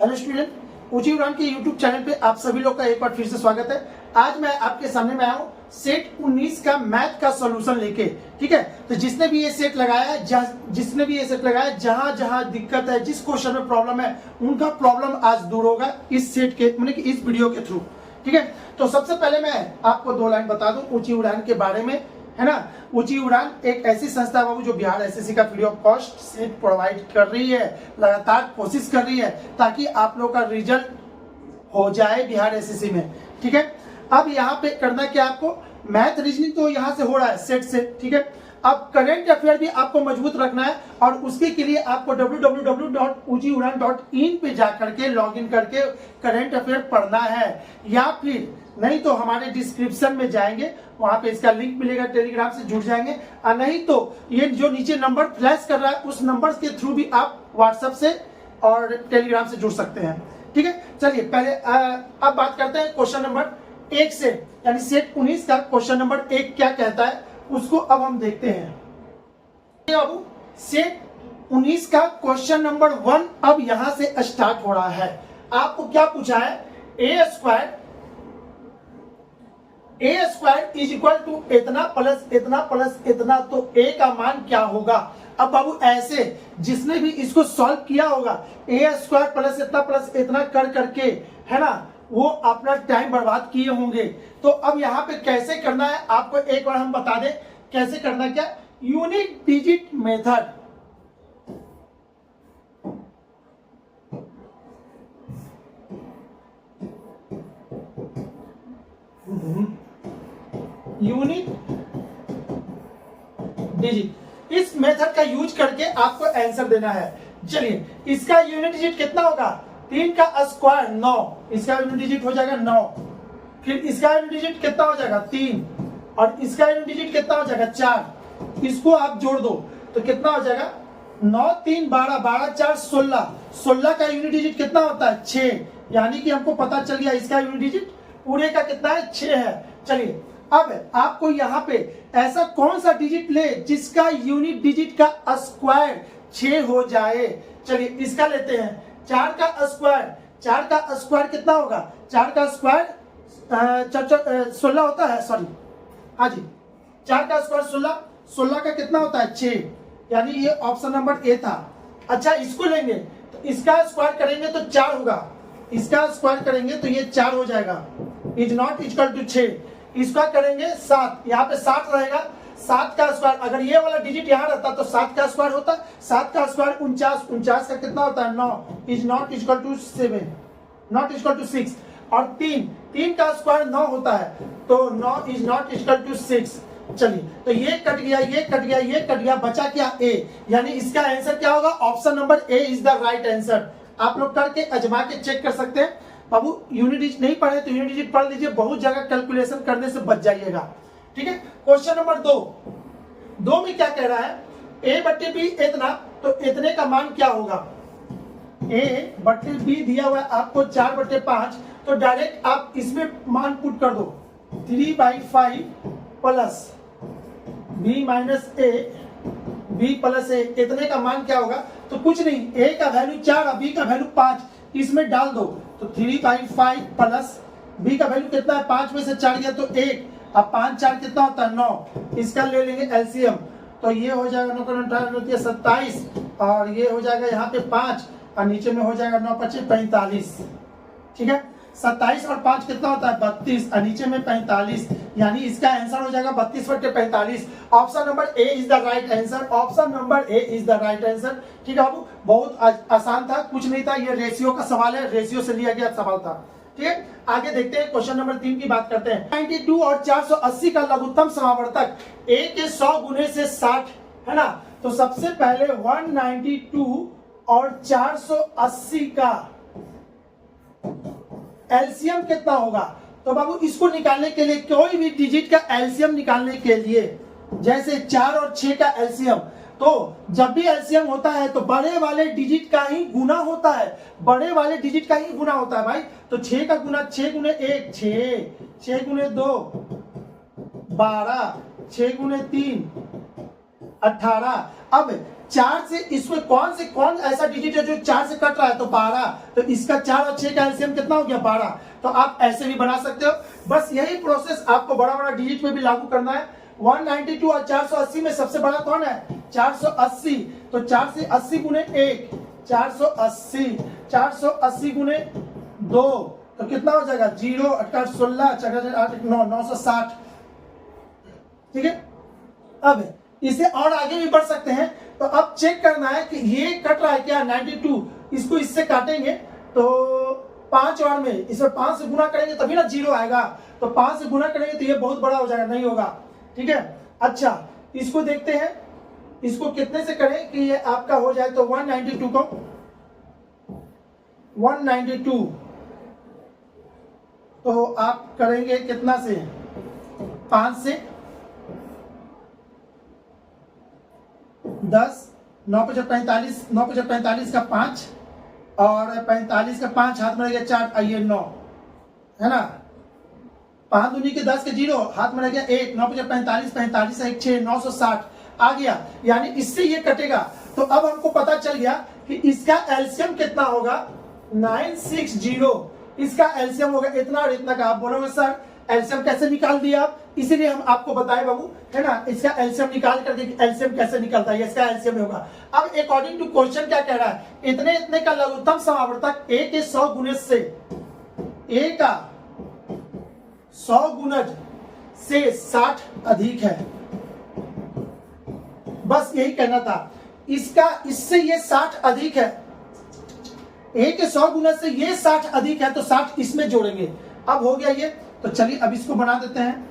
Hello student, ऊंची उड़ान के यूट्यूब चैनल पे आप सभी लोग का एक बार फिर से स्वागत है। आज मैं आपके सामने में आया हूँ सेट 19 का मैथ का सॉल्यूशन लेके। ठीक है, तो जिसने भी ये सेट लगाया जहां जहां दिक्कत है, जिस क्वेश्चन में प्रॉब्लम है, उनका प्रॉब्लम आज दूर होगा इस सेट के मतलब कि इस वीडियो के थ्रू। ठीक है, तो सबसे पहले मैं आपको 2 लाइन बता दूं ऊंची उड़ान के बारे में, है ना। ऊंची उड़ान एक ऐसी संस्था है बाबू जो बिहार एसएससी का free of cost set provide कर रही है, लगातार कोशिश कर रही है ताकि आप लोग का रिजल्ट हो जाए बिहार एसएससी में। ठीक है, अब यहाँ पे करना क्या आपको, मैथ रीजनिंग तो यहाँ से हो रहा है सेट से। ठीक है, अब करंट अफेयर भी आपको मजबूत रखना है और उसके के लिए आपको www.ujiudan.in पे जाकर के लॉग इन करके करंट अफेयर पढ़ना है, या फिर नहीं तो हमारे डिस्क्रिप्शन में जाएंगे, वहां पे इसका लिंक मिलेगा, टेलीग्राम से जुड़ जाएंगे। और नहीं तो ये जो नीचे नंबर फ्लैश कर रहा है उस नंबर के थ्रू भी आप व्हाट्सएप से और टेलीग्राम से जुड़ सकते हैं। ठीक है, चलिए पहले अब बात करते हैं क्वेश्चन नंबर 1 से, यानी सेट 19 का क्वेश्चन नंबर 1 क्या कहता है उसको अब हम देखते हैं। अब सेट 19 का क्वेश्चन नंबर 1 अब यहां से स्टार्ट हो रहा है। आपको क्या पूछा है, ए स्क्वायर इज इक्वल टू इतना प्लस इतना, तो ए का मान क्या होगा। अब बाबू ऐसे जिसने भी इसको सॉल्व किया होगा, ए स्क्वायर प्लस इतना कर करके, है ना, वो अपना टाइम बर्बाद किए होंगे। तो अब यहाँ पे कैसे करना है आपको एक बार हम बता दें कैसे करना, क्या unit digit method. Unit digit, इस मेथड का यूज करके आपको आंसर देना है। चलिए, इसका यूनिट डिजिट कितना होगा, 3 का स्क्वायर 9, इसका यूनिट डिजिट हो जाएगा 9। फिर इसका यूनिट डिजिट कितना हो जाएगा 3, और इसका यूनिट डिजिट कितना हो जाएगा 4। इसको आप जोड़ दो तो कितना हो जाएगा 9 3 12, 12 4 16, 16 का यूनिट डिजिट कितना होता है 6। यानी कि हमको पता चल गया इसका यूनिट डिजिट पूरे का कितना है 6 है। चलिए, अब आपको यहाँ पे ऐसा कौन सा डिजिट ले जिसका यूनिट डिजिट का स्क्वायर 6 हो जाए। चलिए इसका लेते हैं, 4 का स्क्वायर कितना होगा, 4 का स्क्वायर 16 होता है, सॉरी हाँ जी, 4 का स्क्वायर 16, 16 का कितना होता है 6, यानी ये ऑप्शन नंबर ए था। अच्छा, इसको लेंगे तो इसका स्क्वायर करेंगे तो 4 होगा, इसका स्क्वायर करेंगे तो ये 4 हो जाएगा, इज नॉट इक्वल टू 6। इसका करेंगे 7, यहाँ पे 7 रहेगा, 7 का स्क्वायर, अगर ये वाला डिजिट यहाँ रहता तो 7 का स्क्वायर होता, 7 का स्क्वायर 49, 49 का कितना होता है 9, is not equal to 7, not equal to 6। और 3 का स्क्वायर 9 होता है, तो 9 इज नॉट इक्वल टू 6। चलिए, तो ये कट गया, ये कट गया, ये कट गया, बचा क्या ए, यानी इसका आंसर क्या होगा, option number A is the right answer. आप लोग करके अजमा के चेक कर सकते हैं। बाबू यूनिट डिजिट नहीं पढ़े तो यूनिट डिजिट पढ़ लीजिए, बहुत जगह कैलकुलेशन करने से बच जाइएगा। ठीक है, क्वेश्चन नंबर 2 में क्या कह रहा है, a बट्टे बी इतना, तो इतने का मान क्या होगा। a बट्टे बी दिया हुआ है आपको 4/5, तो डायरेक्ट आप इसमें मान पुट कर दो, 3/5 प्लस b माइनस ए, b प्लस ए, इतने का मान क्या होगा। तो कुछ नहीं, a का वैल्यू 4 और b का वैल्यू 5, इसमें डाल दो तो 3/5 प्लस b का वैल्यू कितना है, 5 में से 4 गया तो 1, अब 5 4 कितना होता है 9। इसका ले लेंगे एलसीएम, तो ये हो जाएगा 9 27, और ये हो जाएगा यहाँ पे 5, और नीचे में हो जाएगा 9 5 45। ठीक है, 27 और 5 कितना होता है 32, और नीचे में 45, यानी इसका आंसर हो जाएगा 32/45। Option number A is the right answer, option number A is the right answer. ठीक है बाबू, बहुत आसान था, कुछ नहीं था, ये रेशियो का सवाल है, रेशियो से लिया गया सवाल था। ठीक है, आगे देखते हैं क्वेश्चन नंबर 3 की बात करते हैं। 92 और 480 का लघुत्तम समावर्तक a के 100 गुने से 60 है ना। तो सबसे पहले 192 और 480 का एलसीएम कितना होगा। तो बाबू इसको निकालने के लिए, कोई भी डिजिट का एलसीएम निकालने के लिए, जैसे 4 और 6 का एलसीएम, तो जब भी एलसीएम होता है तो बड़े वाले डिजिट का ही गुना होता है, बड़े वाले डिजिट का ही गुना होता है भाई। तो 6 का गुना, 6 गुने 1 6, 6 गुने 2 12, 6 गुने 3 18। अब 4 से इसमें कौन ऐसा डिजिट है जो 4 से कट रहा है, तो 12। तो इसका 4 और 6 का एलसीएम कितना हो गया, 12। तो आप ऐसे भी बना सकते हो। बस यही प्रोसेस आपको बड़ा बड़ा डिजिट में भी लागू करना है। 192 और 480 में सबसे बड़ा कौन है, 480। तो 4 से 80 गुने 1, 480 गुने 2, तो कितना हो जाएगा, 0 8 16 4 8 9 960। ठीक है, अब इसे और आगे भी बढ़ सकते हैं। तो अब चेक करना है कि ये कट रहा है क्या, 92, इसको इससे काटेंगे तो 5 और में इसमें 5 से गुना करेंगे तभी ना 0 आएगा। तो 5 से गुना करेंगे तो ये बहुत बड़ा हो जाएगा, नहीं होगा। ठीक है, अच्छा इसको देखते हैं, इसको कितने से करें कि ये आपका हो जाए। तो 192 को 192 तो आप करेंगे कितना से, 5 से 10, 9 5 45, 9 5 45 का 5 और 45 का 5 हाथ में रह गया 4, आइए 9 है ना, 5 दूनी के 10 के 0, हाथ में रह गया 1, 9 5 45, 45 से 1 6, 960 आ गया, यानी इससे ये कटेगा। तो अब हमको पता चल गया कि इसका एलसीएम कितना होगा, 960। इसका एलसीएम होगा इतना और इतना का। आप बोलोगे सर एलसीएम कैसे निकाल दिया आप, इसीलिए हम आपको बताए बाबू, है ना, इसका एलसीएम निकाल करके एलसीएम कैसे निकलता है, इसका एलसीएम होगा। अब अकॉर्डिंग टू क्वेश्चन क्या कह रहा है, इतने इतने का लघुत्तम समावर्तक a के 100 गुणज से, a का 100 गुणज से 60 अधिक है। बस यही कहना था, इसका इससे ये 60 अधिक है, a के 100 गुणज से ये 60 अधिक है, तो 60 इसमें जोड़ेंगे। अब हो गया ये, तो चलिए अब इसको बना देते हैं।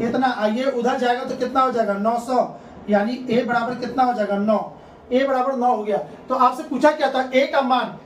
इतना आइए उधर जाएगा तो कितना हो जाएगा, 900, यानी a बराबर कितना हो जाएगा, 9। a बराबर 9 हो गया। तो आपसे पूछा क्या था, a का मान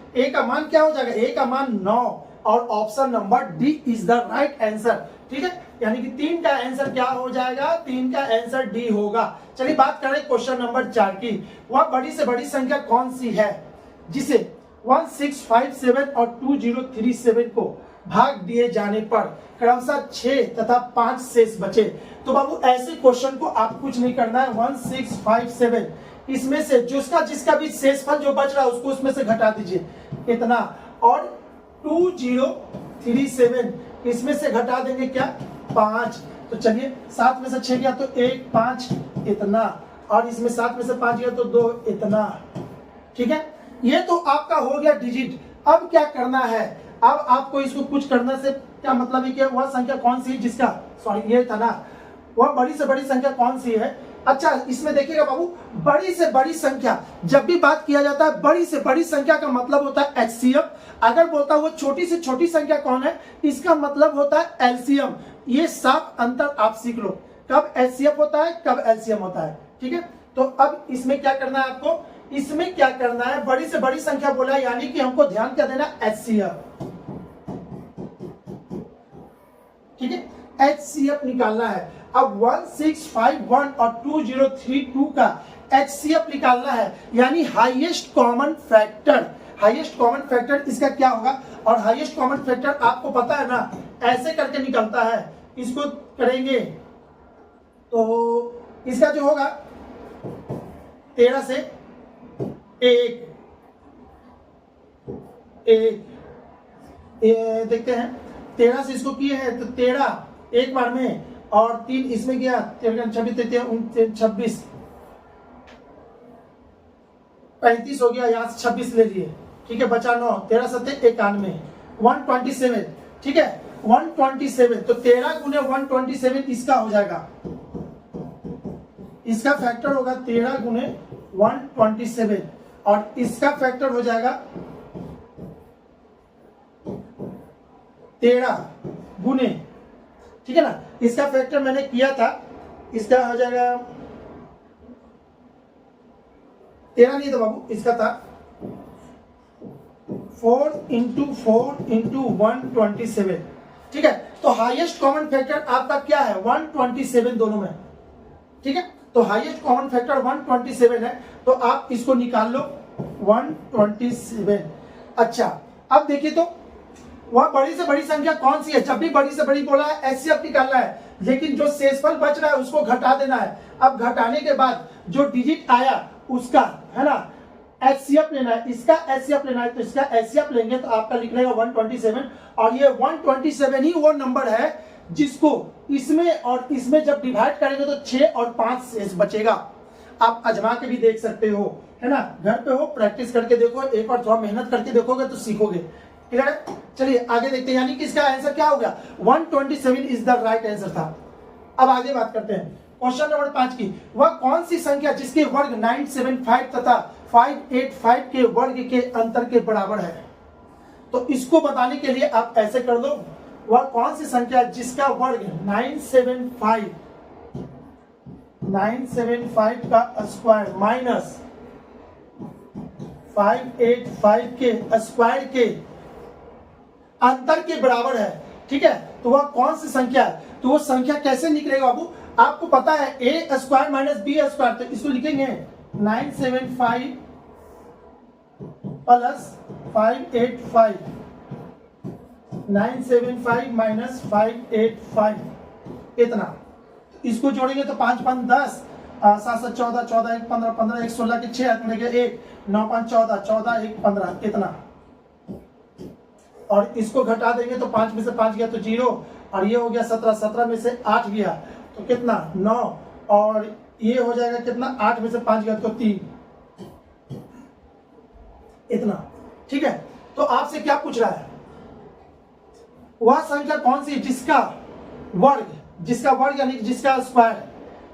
क्या हो जाएगा, a का मान 9, और option number D is the right answer. ठीक है, यानी कि 3 का आंसर क्या हो जाएगा, 3 का आंसर डी होगा। चलिए बात करें क्वेश्चन नंबर 4 की। वह बड़ी से बड़ी संख्या कौन सी है जिसे 1657 और 2037 को भाग दिए जाने पर क्रमशः 6 तथा 5 शेष बचे। तो बाबू ऐसे क्वेश्चन को आप कुछ नहीं करना है, 1657 इसमें से जिसका भी शेषफल जो बच रहा है उसको उसमें से घटा दीजिए इतना, और 2037 इसमें से घटा देंगे क्या, 5। तो चलिए 7 में से 6 गया तो 1, 5 इतना, और इसमें 7 में से 5 गया तो 2 इतना। ठीक है, ये तो आपका हो गया डिजिट। अब क्या करना है, अब आपको इसको कुछ करने से क्या मतलब है कि वह संख्या कौन सी है जिसका, सॉरी ये था ना, वह बड़ी से बड़ी संख्या कौन सी है। अच्छा इसमें देखिएगा बाबू, बड़ी से बड़ी संख्या जब भी बात किया जाता है, बड़ी से बड़ी संख्या का मतलब होता है एचसीएफ। अगर बोलता है वो छोटी से छोटी संख्या कौन है, इसका मतलब होता है एलसीएम। ये साफ अंतर आप सीख लो, कब एचसीएफ होता है कब एलसीएम होता है। ठीक है, तो अब इसमें क्या करना है आपको, इसमें क्या करना है, बड़ी से बड़ी संख्या बोला है, यानी कि हमको ध्यान क्या देना, एचसीएफ। ठीक है, एचसीएफ निकालना है। अब 1651 और 2032 का एचसीएफ निकालना है, यानी highest common factor. Highest common factor इसका क्या होगा, और हाईएस्ट कॉमन फैक्टर आपको पता है ना, ऐसे करके निकलता है। इसको करेंगे तो इसका जो होगा 13 से 1 देखते हैं, 13 से इसको किए हैं तो 13 एक बार में, और 3 इसमें गया, 13 26 26 35 हो गया, यहाँ से 26 ले लिए। ठीक है, बचा 9, 13 7 91 127। ठीक है, 127, तो 13 गुने 127 इसका हो जाएगा, इसका फैक्टर होगा 13 गुने 127, और इसका फैक्टर हो जाएगा 13 गुने, ठीक है ना, इसका फैक्टर मैंने किया था, इसका हो जाएगा 13 नहीं था बाबू, इसका था 4 × 4 × 127। ठीक है, तो हाईएस्ट कॉमन फैक्टर आपका क्या है, 127 दोनों में। ठीक है, तो हाईएस्ट कॉमन फैक्टर 127 है, तो आप इसको निकाल लो 127। अच्छा अब देखिए तो वह बड़ी से बड़ी संख्या कौन सी है, जब भी बड़ी से बड़ी बोला है एचसीएफ निकालना है, लेकिन जो शेषफल बच रहा है उसको घटा देना है। अब घटाने के बाद जो डिजिट आया उसका, है ना, एचसीएफ लेना है, इसका एचसीएफ लेना है, तो इसका एचसीएफ लेंगे तो आपका लिख लेगा 127, और ये 127 ही वो नंबर है जिसको इसमें और इसमें जब डिवाइड करेंगे तो 6 और 5 शेष बचेगा। आप आजमा के भी देख सकते हो, है ना, घर पे हो, प्रैक्टिस करके देखो, एक बार थोड़ा मेहनत करके देखोगे तो सीखोगे। क्लियर है? चलिए आगे देखते हैं, यानी कि इसका आंसर क्या हो गया, 127 इज द राइट आंसर था। अब आगे बात करते हैं क्वेश्चन नंबर 5 की। वह कौन सी संख्या जिसके वर्ग 975 तथा 585 के वर्ग के अंतर के बराबर है? तो इसको बताने के लिए आप ऐसे कर दो, वह कौन सी संख्या जिसका वर्ग 975 का स्क्वायर माइनस 585 के स्क्वायर के अंतर के बराबर है। ठीक है, तो वह कौन सी संख्या है? तो वो संख्या कैसे निकलेगा बाबू? आपको पता है ए स्क्वायर माइनस बी स्क्वायर, तो इसको लिखेंगे 975 प्लस 585, 975 माइनस 585 इतना, इसको जोड़ेंगे तो 5 5 10, 7 7 14, 14 1 15, 15 1 16 के 6 हाथ में लगे 1, 9 5 14, 14 1 15 इतना, और इसको घटा देंगे तो 5 में से 5 गया तो 0, और ये हो गया 17, 17 में से 8 गया तो कितना 9, और ये हो जाएगा कितना 8 में से 5 गया तो 3 इतना। ठीक है, तो आपसे क्या पूछ रहा है, वह संख्या कौन सी जिसका वर्ग यानी जिसका स्क्वायर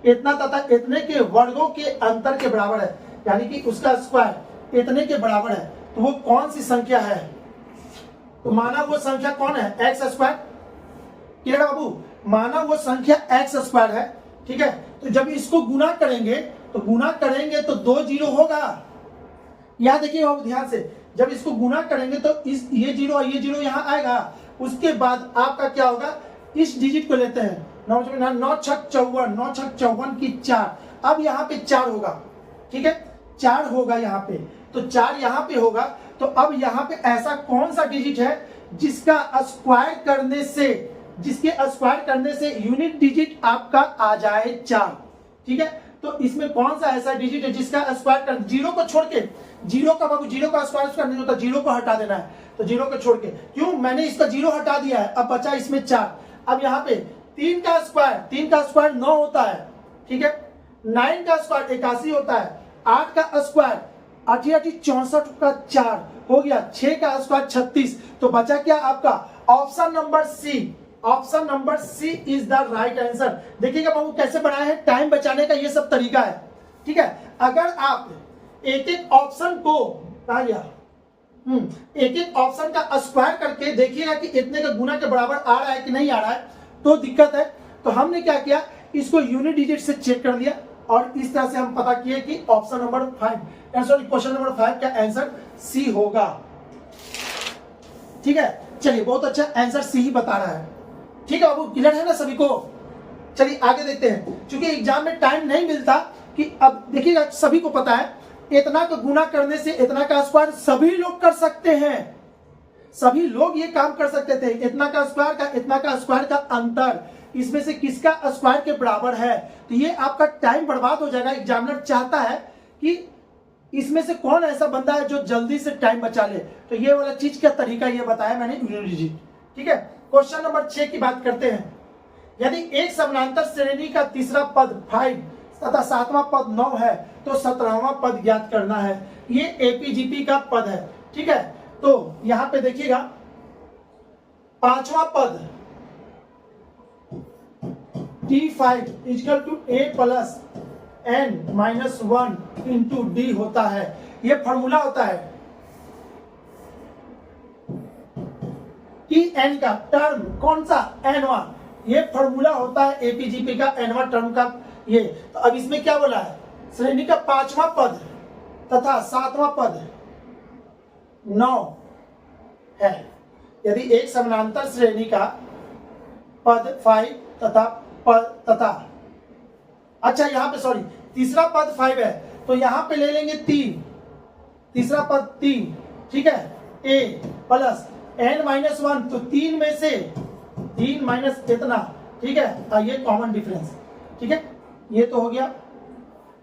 इतना तथा इतने के वर्गों के अंतर के बराबर है, यानी कि उसका स्क्वायर इतने के बराबर है, तो वो कौन सी संख्या है? तो माना वो संख्या कौन है, एक्स स्क्वायर। क्लियर बाबू, माना वो संख्या एक्स स्क्वायर है। ठीक है, तो जब इसको गुना करेंगे तो 2 जीरो होगा। यहां देखिए बाबू ध्यान से, जब इसको गुना करेंगे तो इस ये जीरो यहां आएगा, उसके बाद आपका क्या होगा, इस डिजिट को लेते हैं 9 6 54, 9 6 54 की 4, अब यहाँ पे 4 होगा। ठीक है, 4 होगा यहाँ पे, तो 4 यहाँ पे होगा, तो अब यहाँ पे ऐसा कौन सा डिजिट है जिसके स्क्वायर करने से यूनिट डिजिट आपका आ जाए 4। ठीक है, तो इसमें कौन सा ऐसा डिजिट है जिसका स्क्वायर कर, जीरो को छोड़ के, जीरो का स्क्वायर नहीं होता, जीरो को हटा देना है, तो जीरो को छोड़ के, क्यों मैंने इसका जीरो हटा दिया है, अब बचा इसमें 4। अब यहाँ पे 3 का स्क्वायर 9 होता है। ठीक है, 9 का स्क्वायर 81 होता है, 8 का स्क्वायर 8 64 का 4 हो गया, 6 का स्क्वायर 36, तो बचा क्या आपका option number C is the right answer. देखिएगा बाबू कैसे बनाए हैं, टाइम बचाने का ये सब तरीका है। ठीक है, अगर आप एक ऑप्शन को एक ऑप्शन का स्क्वायर करके देखिएगा कि इतने का गुना के बराबर आ रहा है कि नहीं आ रहा है, तो दिक्कत है। तो हमने क्या किया, इसको यूनिट डिजिट से चेक कर दिया, और इस तरह से हम पता किए कि ऑप्शन नंबर 5 क्वेश्चन नंबर 5 का आंसर सी होगा। ठीक है, चलिए बहुत अच्छा, आंसर सी ही बता रहा है। ठीक है बाबू, क्लियर है ना सभी को? चलिए आगे देखते हैं, क्योंकि एग्जाम में टाइम नहीं मिलता कि अब देखिएगा सभी को पता है, इतना का गुना करने से इतना का स्क्वायर सभी लोग कर सकते हैं, सभी लोग ये काम कर सकते थे। इतना का स्क्वायर का अंतर इसमें से किसका स्क्वायर के बराबर है, तो ये आपका टाइम बर्बाद हो जाएगा। एग्जामिनर चाहता है कि इसमें से कौन ऐसा बंदा है जो जल्दी से टाइम बचा ले, तो ये वाला चीज का तरीका ये बताया मैंने यूनिट डिजिट। ठीक है, क्वेश्चन नंबर 6 की बात करते हैं। यदि एक समानांतर श्रेणी का तीसरा पद 5 तथा 7वां पद 9 है, तो 17वां पद ज्ञात करना है। ये एपीजीपी का पद है। ठीक है, तो यहां पे देखिएगा 5वां पद T5 equal to A plus n-1 into D होता है। ये फॉर्मूला होता है Tn का टर्म कौन सा, n1, ये फॉर्मूला होता है एपीजीपी का n1 टर्म का। ये तो अब इसमें क्या बोला है, श्रेणी का 5वां पद तथा 7वां पद 9 है। यदि एक समानांतर श्रेणी का पद 5 तथा अच्छा यहाँ पे सॉरी तीसरा पद 5 है, तो यहाँ पे ले लेंगे 3, तीसरा पद 3। ठीक है, a प्लस n-1, तो 3 में से 3 माइनस इतना। ठीक है, ये कॉमन डिफरेंस। ठीक है, ये तो हो गया,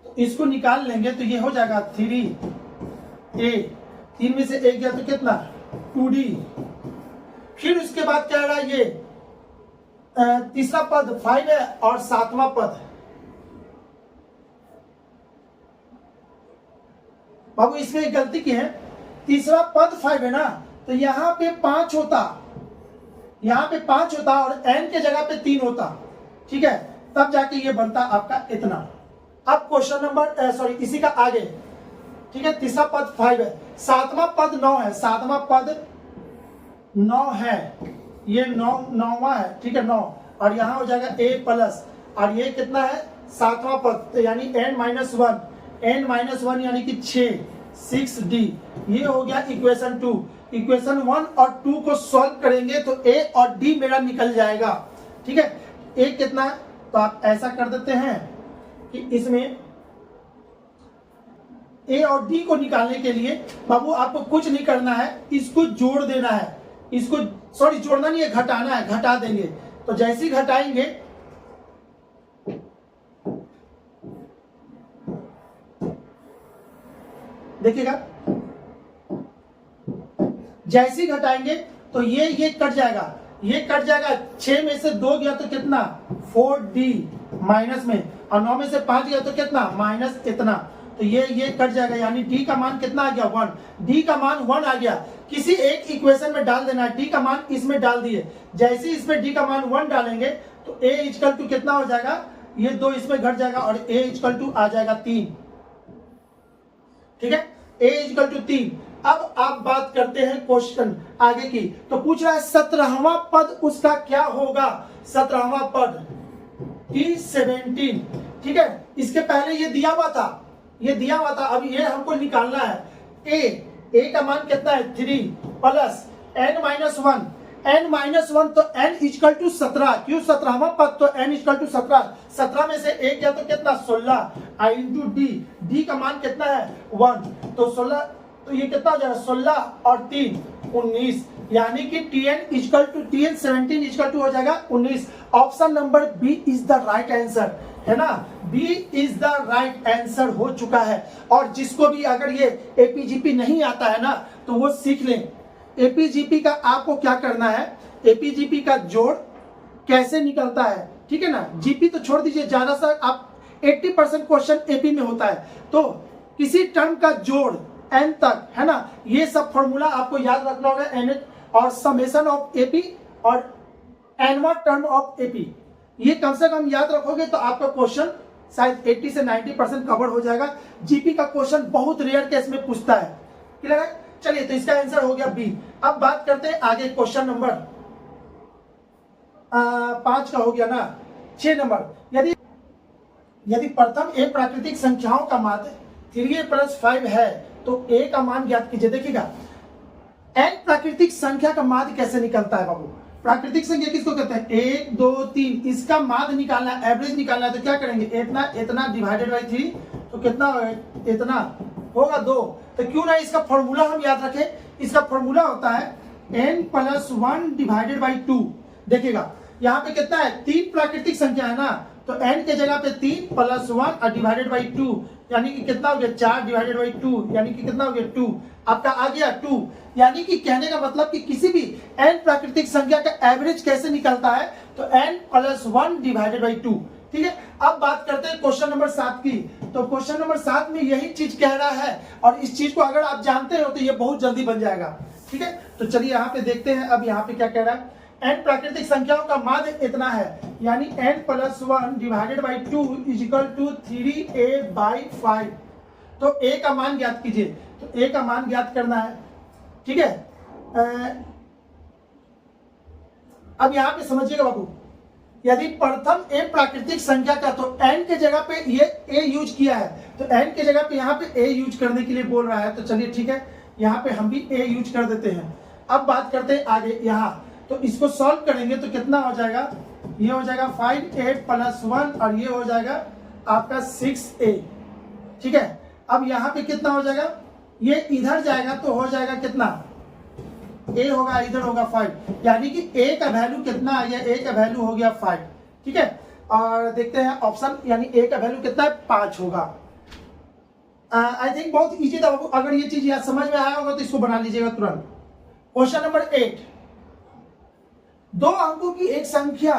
तो इसको निकाल लेंगे तो ये हो जाएगा 3a, 3 में से 1 गया तो कितना 2d। फिर उसके बाद क्या रहा, ये तीसरा पद 5 है और 7वां पद, बाबू इसमें एक गलती की है, तीसरा पद 5 है ना, तो यहाँ पे 5 होता, यहाँ पे 5 होता और n के जगह पे 3 होता, ठीक है, तब जाके ये बनता आपका इतना। अब क्वेश्चन नंबर सॉरी इसी का आगे, ठीक है, तीसरा पद 5 है, 7वां पद 9 है, 7वां पद 9 है, ये 9वां है, ठीक है 9, और यहाँ हो जाएगा a प्लस, और ये कितना है 7वां पद, तो यानी n-1 यानी कि 6d, ये हो गया इक्वेशन 2। इक्वेशन 1 और 2 को सॉल्व करेंगे तो a और d मेरा निकल जाएगा, ठीक है। a कितना है, तो आप ऐसा कर देते हैं कि इसमें a और d को निकालने के लिए बाबू आपको कुछ नहीं करना है, इसको जोड़ देना है, इसको सॉरी जोड़ना नहीं है, घटाना है, घटा देंगे। तो जैसे ही घटाएंगे देखिएगा, जैसे ही घटाएंगे तो ये कट जाएगा, ये कट जाएगा, 6 में से 2 गया तो कितना 4d माइनस में, और 9 में से 5 गया तो कितना माइनस इतना, तो ये कट जाएगा, यानी d का मान कितना आ गया 1, d का मान 1 आ गया। किसी एक इक्वेशन में डाल देना है, d का मान इसमें डाल दिए, जैसे ही इसमें d का मान 1 डालेंगे तो a इक्वल टू कितना हो जाएगा, ये 2 इसमें घट जाएगा और a इक्वल टू आ जाएगा 3, ठीक है, a इक्वल टू 3। अब आप बात करते हैं क्वेश्चन आगे की, तो पूछ रहा है 17वां पद उसका क्या होगा, 17वां पद T17, ठीक है, इसके पहले ये दिया हुआ था, ये दिया हुआ था, अब ये हमको निकालना है। a का मान कितना है 3 प्लस n-1 तो n इक्वल टू 17, क्यों 17वां पद तो n इक्वल टू 17, 17 में से 1 गया तो कितना 16 इंटू d का मान कितना है 1, तो 16, तो ये कितना हो जाएगा 16 और 3 19, यानी कि Tn17 इक्वल टू हो जाएगा 19। Option number B is the right answer, है ना, B is the right answer हो चुका है। और जिसको भी अगर ये एपीजीपी नहीं आता है ना तो वो सीख लें, एपीजीपी का आपको क्या करना है, एपीजीपी का जोड़ कैसे निकलता है, ठीक है ना, जीपी तो छोड़ दीजिए, ज्यादा सा आप 80% क्वेश्चन एपी में होता है, तो किसी टर्म का जोड़ एन तक, है ना, ये सब फॉर्मूला आपको याद रखना होगा, एन और समेशन ऑफ एपी और एनवा टर्म ऑफ एपी, ये कम से कम याद रखोगे तो आपका क्वेश्चन शायद 80 से 90% कवर हो जाएगा। जीपी का क्वेश्चन बहुत रेयर केस में पूछता है, क्लियर है। चलिए, तो इसका आंसर हो गया बी। अब बात करते हैं आगे, क्वेश्चन नंबर 5 का हो गया ना, 6 नंबर, यदि प्रथम ए प्राकृतिक संख्याओं का माध्य 3a + 5 है तो a का मान ज्ञात कीजिए। देखिएगा, n प्राकृतिक संख्या का माध्य कैसे निकलता है बाबू, प्राकृतिक संख्या किसको कहते हैं 1 2 3, इसका माध्य निकालना है, एवरेज निकालना है, तो क्या करेंगे, इतना डिवाइडेड बाई 3, तो कितना इतना होगा 2, तो क्यों ना इसका फॉर्मूला हम याद रखें, इसका फॉर्मूला होता है n + 1 डिवाइडेड बाई 2। देखिएगा यहाँ पे कितना है, 3 प्राकृतिक संख्या है ना, तो n के जगह पे 3 + 1 और डिवाइडेड बाई 2, यानी कि कितना हो गया 4 डिवाइडेड बाई 2, यानी कि कितना हो गया 2, आपका आ गया 2। यानी कि कहने का मतलब कि किसी भी n प्राकृतिक संख्या का एवरेज कैसे निकलता है, तो n + 1 डिवाइडेड बाई 2, ठीक है। अब बात करते हैं क्वेश्चन नंबर 7 की, तो क्वेश्चन नंबर 7 में यही चीज कह रहा है, और इस चीज को अगर आप जानते हो तो ये बहुत जल्दी बन जाएगा, ठीक है। तो चलिए यहाँ पे देखते हैं, अब यहाँ पे क्या कह रहा है, n प्राकृतिक संख्याओं का माध्य इतना है, यानी n + 1 divided by 2 equal to 3a/5, तो a का मान ज्ञात कीजिए, तो a का मान ज्ञात करना है, ठीक है। अब यहाँ पे समझिएगा बाबू, यदि प्रथम a प्राकृतिक संख्या का, तो n के जगह पे ये a यूज किया है, तो n के जगह पे यहाँ पे a यूज करने के लिए बोल रहा है, तो चलिए ठीक है, यहाँ पे हम भी a यूज कर देते हैं। अब बात करते हैं आगे, यहाँ तो इसको सॉल्व करेंगे तो कितना हो जाएगा, ये हो जाएगा 5a + 1 और ये हो जाएगा आपका 6a, ठीक है। अब यहाँ पे कितना हो जाएगा, ये इधर जाएगा तो हो जाएगा कितना, a होगा, इधर होगा 5, यानी कि a का वैल्यू कितना आ गया, a का वैल्यू हो गया 5, ठीक है। और देखते हैं ऑप्शन, यानी ए का वैल्यू कितना है 5 होगा। आई थिंक बहुत इजी था बाबू, अगर ये चीज यहाँ समझ में आया होगा तो इसको बना लीजिएगा तुरंत। क्वेश्चन नंबर 8, 2 अंकों की एक संख्या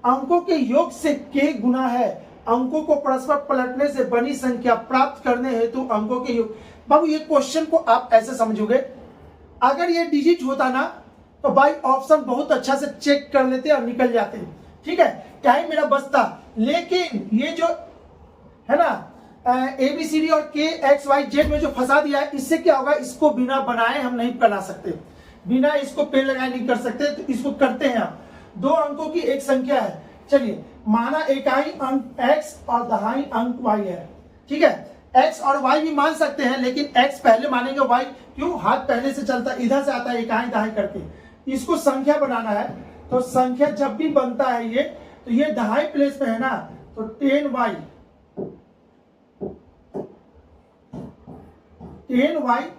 अंकों के योग से k गुना है, अंकों को परस्पर पलटने से बनी संख्या प्राप्त करने हेतु अंकों के योग। बाबू ये क्वेश्चन को आप ऐसे समझोगे, अगर ये डिजिट होता ना तो भाई ऑप्शन बहुत अच्छा से चेक कर लेते और निकल जाते, ठीक है, टाइम मेरा बचता। लेकिन ये जो है ना ABCD और K X Y Z में जो फंसा दिया है, इससे क्या होगा, इसको बिना बनाए हम नहीं बना सकते, बिना इसको पेड़ लगाए नहीं कर सकते, तो इसको करते हैं हम। 2 अंकों की एक संख्या है, चलिए माना इकाई अंक x और दहाई अंक y है, ठीक है, x और y भी मान सकते हैं, लेकिन x पहले मानेंगे, y क्यों, हाथ पहले से चलता है, इधर से आता है इकाई दहाई करके। इसको संख्या बनाना है, तो संख्या जब भी बनता है ये, तो ये दहाई प्लेस पे है ना, तो 10y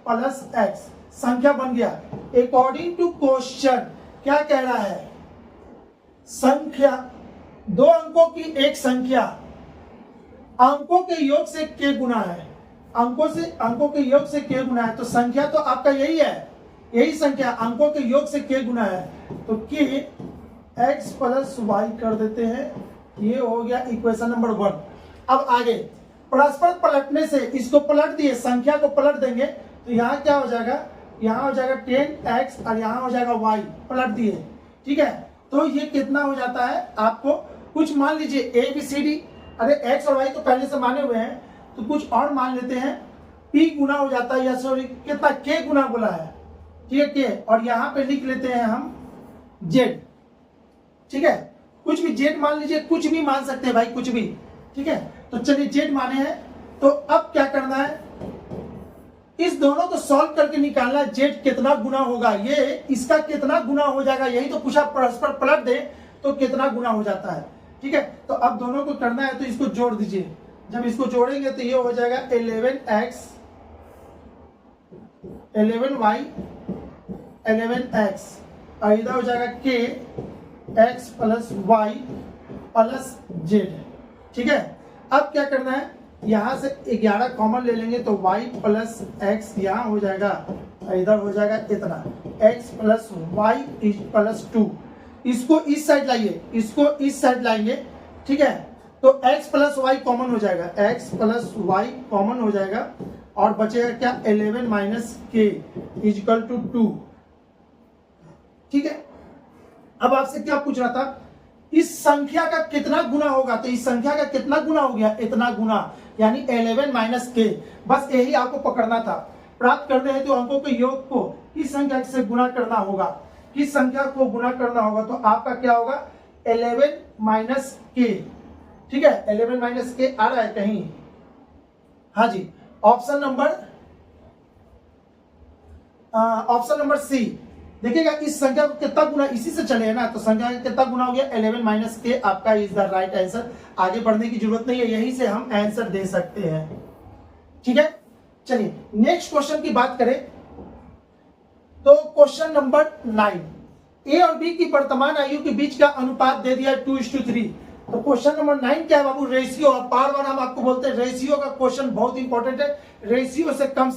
प्लस x संख्या बन गया। अकॉर्डिंग टू क्वेश्चन क्या कह रहा है, संख्या 2 अंकों की एक संख्या अंकों के योग से k गुना है, अंकों के योग से k गुना है, तो संख्या तो आपका यही है, यही संख्या अंकों के योग से k गुना है, तो k x प्लस y कर देते हैं। ये हो गया इक्वेशन नंबर 1। अब आगे परस्पर पलटने से, इसको पलट दिए, संख्या को पलट देंगे, तो यहाँ क्या हो जाएगा, यहाँ हो जाएगा 10x और यहाँ हो जाएगा y, पलट दिए, ठीक है। तो ये कितना हो जाता है, आपको कुछ मान लीजिए ABCD, अरे x और y तो पहले से माने हुए हैं, तो कुछ और मान लेते हैं, p गुना हो जाता है, या सॉरी कितना k गुना बोला है, ठीक है k, और यहाँ पे लिख लेते हैं हम z, ठीक है, कुछ भी z मान लीजिए, कुछ भी मान सकते हैं भाई, कुछ भी, ठीक है। तो चलिए z माने हैं, तो अब क्या करना है, इस दोनों को सॉल्व करके निकालना है z कितना गुना होगा, ये इसका कितना गुना हो जाएगा, यही तो पूछा, परस्पर पलट दे तो कितना गुना हो जाता है, ठीक है। तो अब दोनों को करना है, तो इसको जोड़ दीजिए, जब इसको जोड़ेंगे तो ये हो जाएगा 11x 11y 11x, और इधर हो जाएगा k x plus y plus z, ठीक है। अब क्या करना है, यहां से 11 कॉमन ले लेंगे, तो y प्लस एक्स यहाँ हो जाएगा, इधर हो जाएगा इतना x प्लस वाई प्लस 2। इसको इस साइड लाइए, इसको इस साइड लाएंगे, ठीक है, तो x प्लस वाई कॉमन हो जाएगा, x प्लस वाई कॉमन हो जाएगा, और बचेगा क्या, 11 माइनस k इक्वल टू 2, ठीक है। अब आपसे क्या पूछ रहा था, इस संख्या का कितना गुना होगा, तो इस संख्या का कितना गुना हो गया, इतना गुना, यानी 11 माइनस k, बस यही आपको पकड़ना था। प्राप्त करने हैं तो अंकों के योग को किस संख्या से गुना करना होगा, किस संख्या को गुना करना होगा, तो आपका क्या होगा 11 माइनस k, ठीक है, 11 माइनस k आ रहा है कहीं, हाँ जी, ऑप्शन नंबर सी। देखिएगा इस संख्या को कितना गुना, इसी से चले है ना, तो संख्या का कितना गुना हो गया, 11 माइनस k आपका इज द राइट आंसर। आगे बढ़ने की जरूरत नहीं है, यहीं से हम आंसर दे सकते हैं, ठीक है। चलिए नेक्स्ट क्वेश्चन की बात करें, तो क्वेश्चन नंबर 9, ए और बी की वर्तमान आयु के बीच का अनुपात दे दिया 2:3। तो क्वेश्चन नंबर 9 क्या है बाबू, रेशियो। बार बार हम आपको बोलते हैं रेशियो का क्वेश्चन बहुत इंपॉर्टेंट है, रेशियो से कम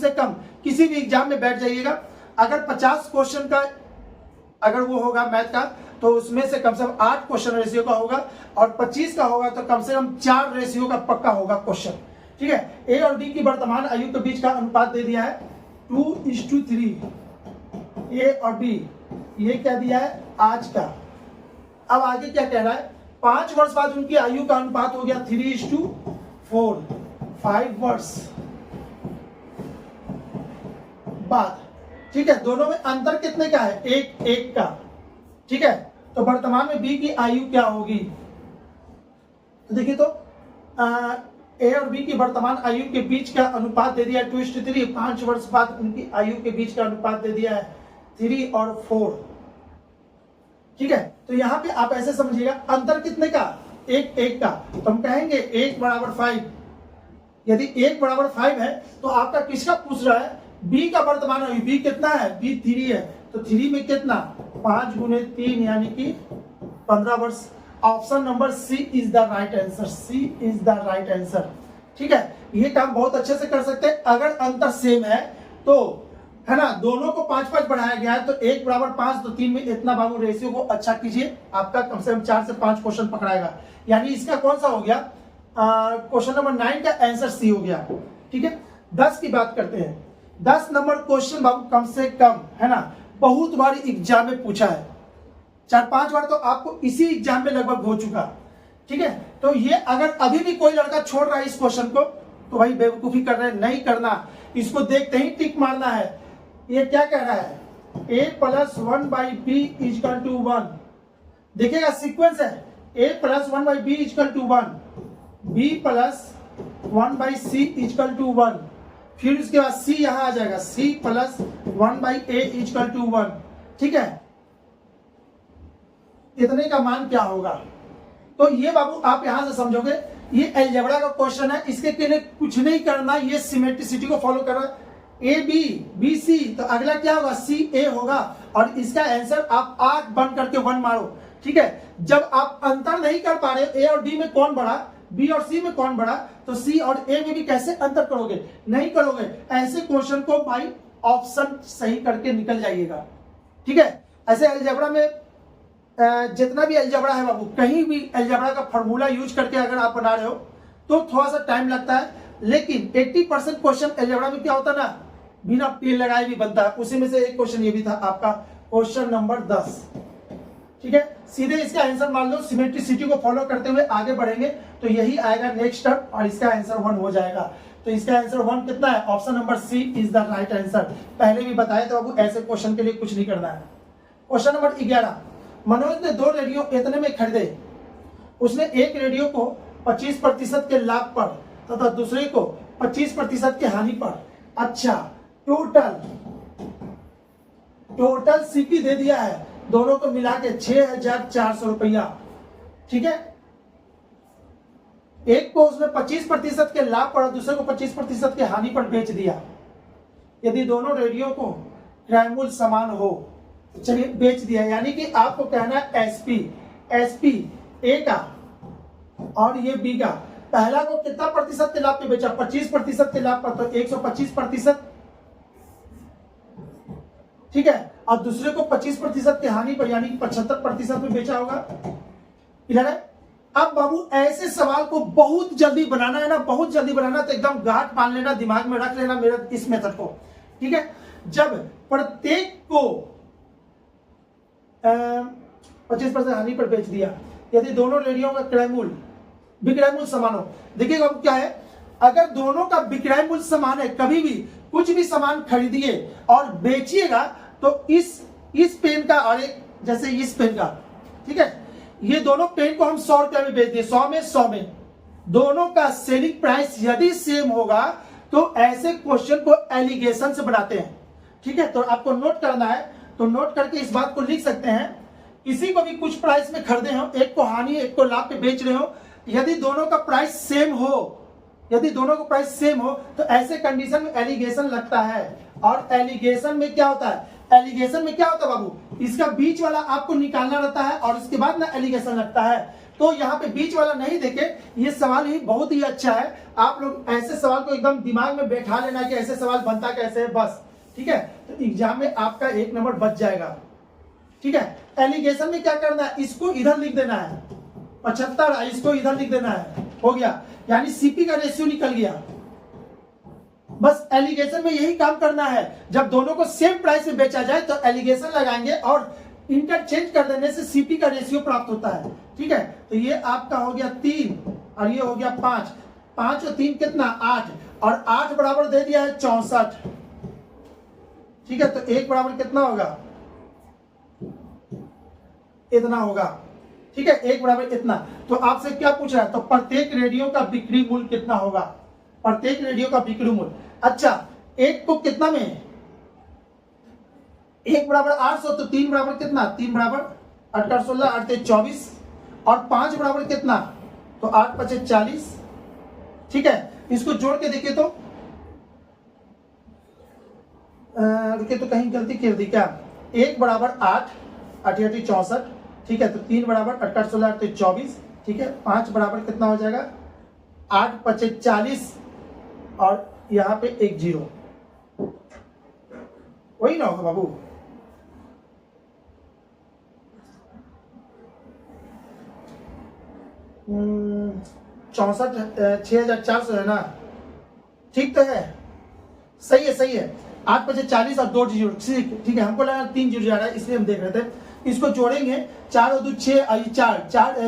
किसी भी एग्जाम में बैठ जाइएगा, अगर 50 क्वेश्चन का अगर वो होगा मैथ का, तो उसमें से कम 8 क्वेश्चन रेशियो का होगा, और 25 का होगा तो कम से कम 4 रेशियो का पक्का होगा क्वेश्चन, ठीक है। ए और बी की वर्तमान आयु के बीच का अनुपात दे दिया है 2:3, ए और बी, ये क्या दिया है आज का। अब आगे क्या कह रहा है, 5 वर्ष बाद उनकी आयु का अनुपात हो गया 3:4, 5 वर्ष बाद, ठीक है। दोनों में अंतर कितने का है, 1 का, ठीक है। तो वर्तमान में बी की आयु क्या होगी, तो देखिए, तो ए और बी की वर्तमान आयु के बीच का अनुपात दे दिया 2:3, 5 वर्ष बाद उनकी आयु के बीच का अनुपात दे दिया है 3 और 4, ठीक है। तो यहाँ पे आप ऐसे समझिएगा, अंतर कितने का, 1 का, तो हम कहेंगे 1 बराबर 5। यदि 1 बराबर 5 है तो आपका किसका पूछ रहा है, बी का वर्तमान आयु, बी कितना है, बी 3 है, तो 3 में कितना, 5 गुने 3 यानी कि 15 वर्ष। Option number C is the right answer, C is the right answer. ठीक है, ये काम बहुत अच्छे से कर सकते हैं। अगर अंतर सेम है तो, है ना, दोनों को 5-5 बढ़ाया गया है तो 1 बराबर 5 तो 3 में इतना बाबू रेशियो को अच्छा कीजिए, आपका कम से कम 4 से 5 क्वेश्चन पकड़ाएगा। यानी इसका कौन सा हो गया, क्वेश्चन नंबर 9 का आंसर सी हो गया। ठीक है, 10 की बात करते हैं। 10 नंबर क्वेश्चन बाबू कम से कम, है ना, बहुत बार एग्जाम में पूछा है, 4-5 बार तो आपको इसी एग्जाम में लगभग हो चुका। ठीक है, तो ये अगर अभी भी कोई लड़का छोड़ रहा है इस क्वेश्चन को तो भाई बेवकूफी कर रहे हैं, नहीं करना, इसको देखते ही टिक मारना है। ये क्या कह रहा है, a + 1/b = 1। देखिएगा सीक्वेंस है, a + 1/b = 1, b + 1/c = 1, फिर उसके बाद c यहां आ जाएगा, c + 1/a = 1। ठीक है, इतने का मान क्या होगा, तो ये बाबू आप यहां से समझोगे ये अलजेब्रा का क्वेश्चन है, इसके लिए कुछ नहीं करना, ये सिमेट्रिसिटी को फॉलो कर रहा है। ए बी बी सी, तो अगला क्या होगा, सी ए होगा, और इसका आंसर आप 8 बंद करके 1 मारो। ठीक है, जब आप अंतर नहीं कर पा रहे ए और डी में कौन बड़ा, बी और सी में कौन बड़ा, तो सी और ए में भी कैसे अंतर करोगे, नहीं करोगे। ऐसे क्वेश्चन को भाई ऑप्शन सही करके निकल जाइएगा। ठीक है, ऐसे अलजेब्रा में जितना भी अलजेब्रा है बाबू, कहीं भी अलजेब्रा का फॉर्मूला यूज करके अगर आप बना रहे हो तो थोड़ा सा टाइम लगता है, लेकिन 80% क्वेश्चन अलजेब्रा में क्या होता है ना, बिना पेन लगाए भी बनता है। उसी में से एक क्वेश्चन ये भी था आपका, क्वेश्चन नंबर 10। ठीक है, सीधे इसका आंसर मान लो, सिमेट्रिसिटी को फॉलो करते हुए आगे बढ़ेंगे तो यही आएगा नेक्स्ट स्टेप, और इसका आंसर 1 हो जाएगा। तो इसका आंसर 1 कितना है, option number C is the right answer. पहले भी बताया तो बाबू ऐसे क्वेश्चन के लिए कुछ नहीं करना है। क्वेश्चन नंबर 11, मनोज ने 2 रेडियो इतने में खरीदे, उसने एक रेडियो को 25% के लाभ पर तथा दूसरे को 25% की हानि पर। अच्छा, टोटल सीपी दे दिया है, दोनों को मिला के 6400 रुपया। ठीक है, एक को उसने 25% के लाभ पर, दूसरे को 25% की हानि पर बेच दिया। यदि दोनों रेडियो को क्रय मूल्य समान हो, चलिए बेच दिया, यानी कि आपको कहना है एसपी ए का और ये बी का, पहला को कितना प्रतिशत के लाभ पे बेचा, 25% के लाभ पर, तो 125%। ठीक है, और दूसरे को 25% की हानि पर, यानी कि 75% में बेचा होगा। क्लियर है। अब बाबू ऐसे सवाल को बहुत जल्दी बनाना है ना, बहुत जल्दी बनाना, तो एकदम गांठ बांध लेना, दिमाग में रख लेना मेरा इस मेथड को। ठीक है, जब प्रत्येक को 25% हानि पर बेच दिया, यदि दोनों रेडियो का क्रय मूल्य विक्रय मूल्य समान हो। देखिएगा क्या है, अगर दोनों का विक्रय मूल्य समान है, कभी भी कुछ भी सामान खरीदिए और बेचिएगा तो इस पेन का और एक जैसे इस पेन का, ठीक है, ये दोनों पेन को हम 100 रुपए में बेच दिए, 100 में दोनों का सेलिंग प्राइस यदि सेम होगा तो ऐसे क्वेश्चन को एलिगेशन से बनाते हैं। ठीक है, तो आपको नोट करना है, तो नोट करके इस बात को लिख सकते हैं, किसी को भी कुछ प्राइस में खरीदे हो, एक को हानि एक को लाभ पे बेच रहे हो, यदि दोनों का प्राइस सेम हो, यदि दोनों का प्राइस सेम हो तो ऐसे कंडीशन में एलिगेशन लगता है। और एलिगेशन में क्या होता है, एलिगेशन में क्या होता है बाबू, इसका बीच वाला आपको निकालना रहता है और उसके बाद ना एलिगेशन लगता है। तो यहाँ पे बीच वाला नहीं देखे, ये सवाल ही बहुत ही अच्छा है। आप लोग ऐसे सवाल को एकदम दिमाग में बैठा लेना कि ऐसे सवाल बनता कैसे है, बस। ठीक है, तो एग्जाम में आपका 1 नंबर बच जाएगा। ठीक है, एलिगेशन में क्या करना है, इसको इधर लिख देना है 75, इसको इधर लिख देना है, हो गया, यानी सीपी का रेशियो निकल गया। बस एलिगेशन में यही काम करना है, जब दोनों को सेम प्राइस में बेचा जाए तो एलिगेशन लगाएंगे और इंटरचेंज कर देने से सीपी का रेशियो प्राप्त होता है। ठीक है, तो ये आपका हो गया 3 और ये हो गया 5, 5 और 3 कितना 8, और 8 बराबर दे दिया है 64। ठीक है, तो 1 बराबर कितना होगा, इतना होगा। ठीक है, 1 बराबर इतना। तो आपसे क्या पूछ रहा है, तो प्रत्येक रेडियो का बिक्री मूल्य कितना होगा, प्रत्येक रेडियो का बिक्री मूल्य। अच्छा, एक को कितना में, 1 बराबर 800, तो 3 बराबर कितना, 3 बराबर 8 8 16 8 3 24, और 5 बराबर कितना, तो 8 5 40। ठीक है, इसको जोड़ के देखिए तो देखिए तो कहीं गलती कर दी क्या, 1 बराबर 8 8 8 64, ठीक है, तो 3 बराबर 8 16 8 24, ठीक है। 5 बराबर कितना हो जाएगा 8 5 40 और यहाँ पे एक 0, वही ना होगा बाबू। चौसठ 6400 है ना, ठीक तो है, सही है सही है। 8 5 40 और 2 जीरो, ठीक है। हमको लगा 3 जीरो जा रहा है इसलिए हम देख रहे थे। इसको जोड़ेंगे 4 और 2 6 4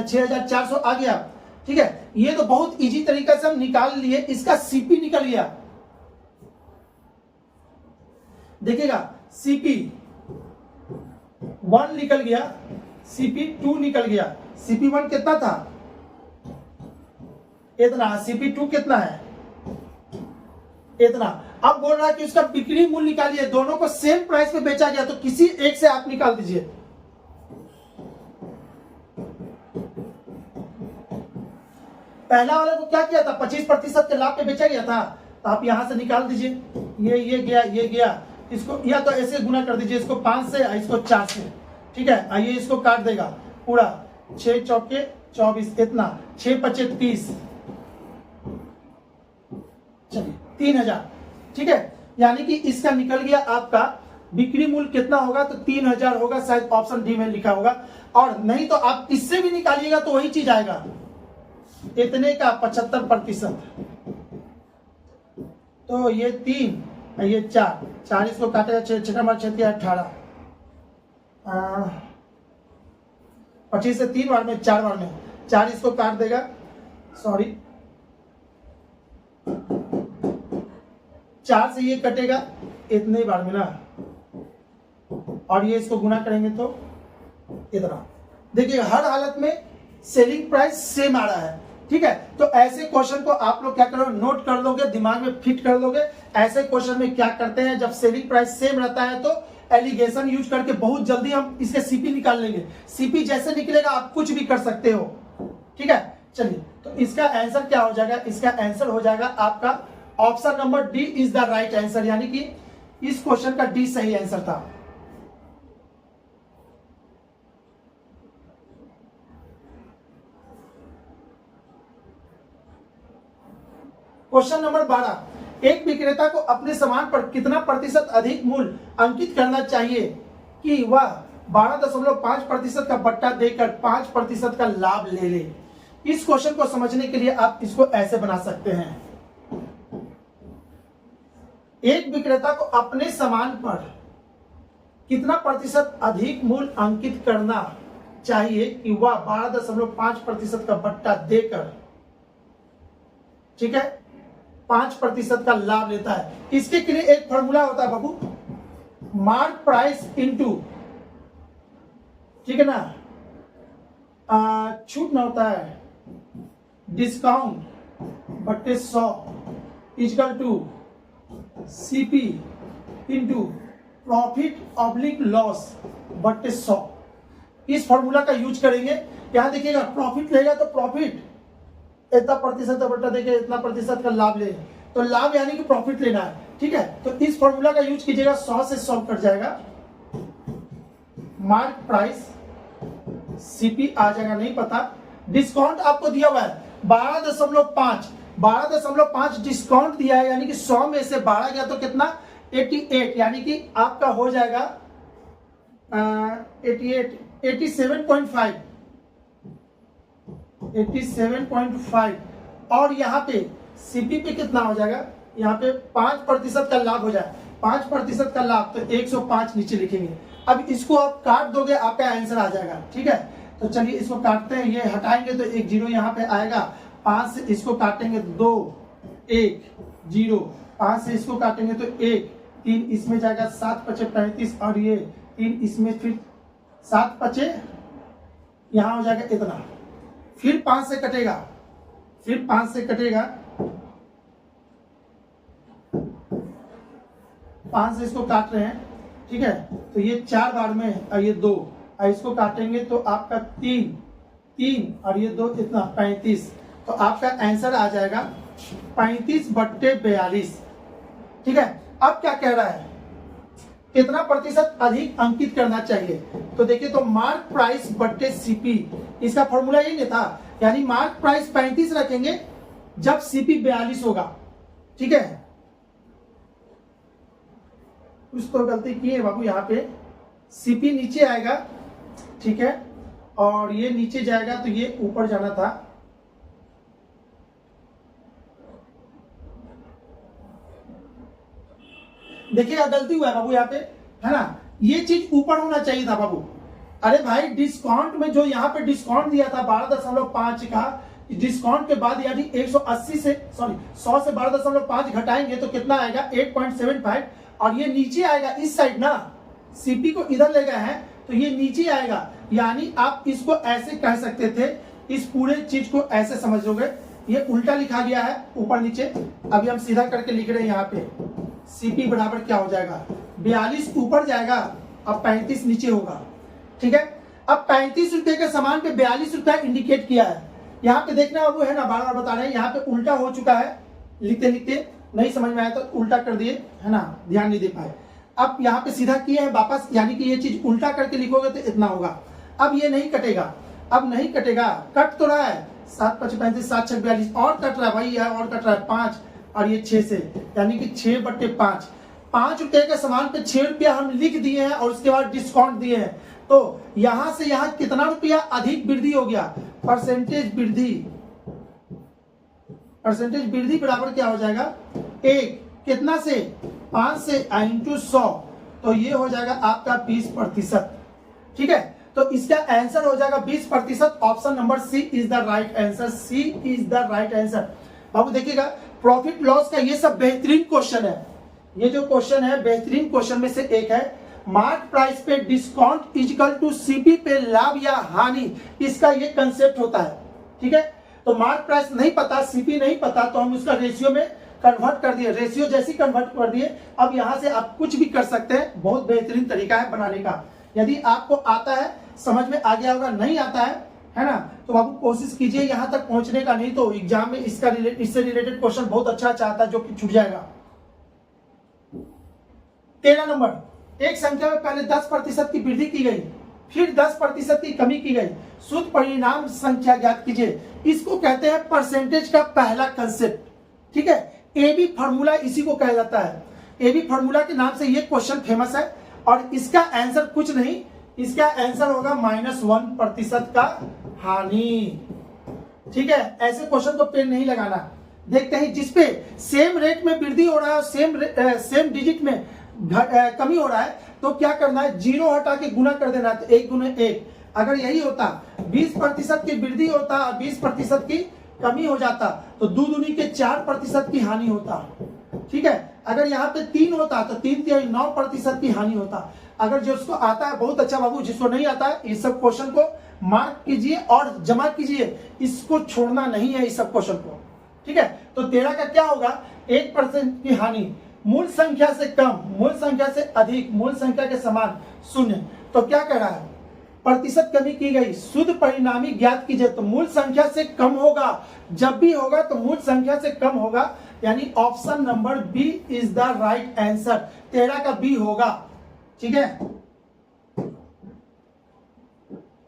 6400 आ गया, ठीक है। ये तो बहुत इजी तरीका से हम निकाल लिए, इसका सीपी निकल गया। देखिएगा सीपी 1 निकल गया, सीपी 2 निकल गया। सीपी 1 कितना था इतना, सीपी 2 कितना है इतना। अब बोल रहा है कि उसका बिक्री मूल्य निकालिए, दोनों को सेम प्राइस पे बेचा गया, तो किसी एक से आप निकाल दीजिए। पहला वाले को क्या किया था 25% के लाभ पे बेचा गया था, तो आप यहां से निकाल दीजिए। ये गया ये गया, इसको या तो ऐसे गुना कर दीजिए, इसको 5 से इसको 4 से, ठीक है। आइए इसको काट देगा पूरा, 6 चौके 24 इतना, 6 5 30, चलिए 3000, ठीक है। यानी कि इसका निकल गया आपका बिक्री मूल्य कितना होगा, तो 3000 होगा, शायद ऑप्शन डी में लिखा होगा। और नहीं तो आप इससे भी निकालिएगा तो वही चीज आएगा, इतने का 75%। तो ये 3 ये 4 4 इसको काटेगा, 6 6 18, 25 से 3 बार में 4 बार में 4 इसको काट देगा, सॉरी 4 से ये कटेगा इतने बार में ना, और ये इसको गुना करेंगे तो इतना। देखिए हर हालत में सेलिंग प्राइस सेम आ रहा है, ठीक है। तो ऐसे क्वेश्चन को आप लोग क्या करोगे, नोट कर लोगे, दिमाग में फिट कर लोगे। ऐसे क्वेश्चन में क्या करते हैं, जब सेलिंग प्राइस सेम रहता है तो एलिगेशन यूज करके बहुत जल्दी हम इसके सीपी निकाल लेंगे। सीपी जैसे निकलेगा आप कुछ भी कर सकते हो, ठीक है। चलिए तो इसका आंसर क्या हो जाएगा, इसका आंसर हो जाएगा आपका option number D is the right answer, यानी कि इस क्वेश्चन का डी सही आंसर था। क्वेश्चन नंबर 12, एक विक्रेता को अपने सामान पर कितना प्रतिशत अधिक मूल्य अंकित करना चाहिए कि वह 12.5% का बट्टा देकर 5% का लाभ ले ले। इस क्वेश्चन को समझने के लिए आप इसको ऐसे बना सकते हैं, एक विक्रेता को अपने सामान पर कितना प्रतिशत अधिक मूल्य अंकित करना चाहिए कि वह 12.5% का बट्टा देकर, ठीक है, 5% का लाभ लेता है। इसके लिए एक फॉर्मूला होता है बाबू, मार्क प्राइस इनटू, ठीक है ना, छूट ना होता है डिस्काउंट बट्टे 100 equal to CP into profit oblique loss बट्टे 100। इस फॉर्मूला का यूज करेंगे। यहां देखिएगा प्रॉफिट लेगा तो प्रॉफिट इतना प्रतिशत बट्टा देके इतना प्रतिशत का लाभ ले, तो लाभ यानी कि प्रॉफिट लेना है, ठीक है। तो इस फॉर्मूला का यूज कीजिएगा, 100 से 100 कट जाएगा, मार्क प्राइस सीपी आ जाएगा, नहीं पता। डिस्काउंट आपको दिया हुआ है 12.5 डिस्काउंट दिया है, यानी कि 100 में से 12 गया तो कितना 88, यानी कि आपका हो जाएगा 87.5। और यहाँ पे सीपी पे कितना हो जाएगा, यहाँ पे 5% का लाभ हो जाए, 5% का लाभ तो 105 नीचे लिखेंगे। अब इसको आप काट दोगे आपका आंसर आ जाएगा, ठीक है। तो चलिए इसको काटते हैं, ये हटाएंगे तो एक 0 यहाँ पे आएगा, 5 से इसको काटेंगे 2 1 0, 5 से इसको काटेंगे तो 1 3 इसमें जाएगा, 7 5 35 और ये 3 इसमें, फिर 7 5 यहाँ हो जाएगा इतना, फिर 5 से कटेगा, फिर 5 से कटेगा, 5 से इसको काट रहे हैं, ठीक है। तो ये 4 बार में और ये 2, और इसको काटेंगे तो आपका 3 और ये 2 इतना 35। तो आपका आंसर आ जाएगा 35/42, ठीक है। अब क्या कह रहा है, कितना प्रतिशत अधिक अंकित करना चाहिए? तो देखिए, तो मार्क प्राइस बट्टे सीपी, इसका फॉर्मूला यही नहीं था, यानी मार्क प्राइस 35 रखेंगे जब सीपी 42 होगा। ठीक है, कुछ तो गलती की है बाबू, यहाँ पे सीपी नीचे आएगा, ठीक है, और ये नीचे जाएगा तो ये ऊपर जाना था। देखिएगा गलती हुआ है बाबू यहाँ पे, है ना, ये चीज ऊपर होना चाहिए था बाबू। अरे भाई, डिस्काउंट में जो यहाँ पे डिस्काउंट दिया था 12.5 का, डिस्काउंट के बाद यानी 180 से 100 से 12.5 घटाएंगे तो कितना आएगा? 8.75, और ये नीचे आएगा इस साइड ना, सीपी को इधर ले गए हैं तो ये नीचे आएगा, यानी आप इसको ऐसे कह सकते थे, इस पूरे चीज को ऐसे समझ लोगे। ये उल्टा लिखा गया है ऊपर नीचे, अभी हम सीधा करके लिख रहे हैं यहाँ पे। सीपी बराबर क्या हो जाएगा? 42 ऊपर जाएगा, अब 35 नीचे होगा। ठीक है, अब 35 रुपए के सामान पे 42 रुपया इंडिकेट किया है। यहाँ पे देखना बाबू, है ना, बार बार बता रहे हैं, यहाँ पे उल्टा हो चुका है, लिखते लिखते नहीं समझ में आया तो उल्टा कर दिए, है ना, ध्यान नहीं दे पाए। अब यहाँ पे सीधा किए हैं वापस, यानी कि ये चीज उल्टा करके लिखोगे तो इतना होगा। अब ये नहीं कटेगा, अब नहीं कटेगा, कट तो रहा है, 7 5 35 7 6 42, और कट रहा है भाई, और कट रहा है 5, और ये 6 से, यानी कि 6/5। 5 रुपए के सामान पे 6 रुपया हम लिख दिए हैं और उसके बाद डिस्काउंट दिए हैं, तो यहां से यहां कितना रुपया अधिक वृद्धि हो गया? परसेंटेज वृद्धि, परसेंटेज वृद्धि बराबर क्या हो जाएगा? 1, कितना से? 5 से इंटू 100, तो ये हो जाएगा आपका 20%। ठीक है, तो इसका आंसर हो जाएगा 20%। Option number C is the right answer, C is the right answer. बाबू देखिएगा, प्रॉफिट लॉस का ये सब बेहतरीन क्वेश्चन है, ये जो क्वेश्चन है बेहतरीन क्वेश्चन में से एक है। मार्क प्राइस पे डिस्काउंट इक्वल टू सीपी पे लाभ या हानि, इसका ये कंसेप्ट होता है। ठीक है, तो मार्क प्राइस नहीं पता, सीपी नहीं पता, तो हम उसका रेशियो में कन्वर्ट कर दिए, रेशियो जैसी कन्वर्ट कर दिए। अब यहां से आप कुछ भी कर सकते हैं, बहुत बेहतरीन तरीका है बनाने का। यदि आपको आता है, समझ में आ गया होगा, नहीं आता है ना, तो बाबू कोशिश कीजिए यहां तक पहुंचने का, नहीं तो एग्जाम में इससे रिलेटेड क्वेश्चन बहुत अच्छा आता है जो कि छूट जाएगा। 13 नंबर, एक संख्या में पहले 10% की वृद्धि की गई, फिर 10% की कमी की गई, शुद्ध परिणाम संख्या ज्ञात कीजिए। इसको कहते हैं परसेंटेज का पहला कंसेप्ट। ठीक है, एबी फार्मूला इसी को कहा जाता है। एबी फार्मूला के नाम से ये क्वेश्चन फेमस है, और इसका आंसर कुछ नहीं, इसका आंसर होगा -1% का हानि। ठीक है, ऐसे क्वेश्चन को पेन नहीं लगाना। देखते हैं जिसपे सेम रेट में वृद्धि हो रहा है और सेम डिजिट में कमी हो रहा है, तो क्या करना है? 0 हटा के गुना कर देना है, तो 1 गुना 1। अगर यही होता 20% की वृद्धि होता और 20% की कमी हो जाता, तो 2 दूनी के 4% की हानि होता। ठीक है, अगर यहाँ पे 3 होता तो 3 तिहाई 9% की हानि होता। अगर जिसको आता है बहुत अच्छा बाबू, जिसको नहीं आता है इस सब क्वेश्चन को मार्क कीजिए और जमा कीजिए, इसको छोड़ना नहीं है इस सब क्वेश्चन को। ठीक है, तो 13 का क्या होगा? 1% की हानि, मूल संख्या से कम, मूल संख्या से अधिक, मूल संख्या के समान, 0। तो क्या कह रहा है? प्रतिशत कमी की गई, शुद्ध परिणामी ज्ञात कीजिए, तो मूल संख्या से कम होगा, जब भी होगा तो मूल संख्या से कम होगा, यानी option number B is the right answer. 13 का बी होगा। ठीक है,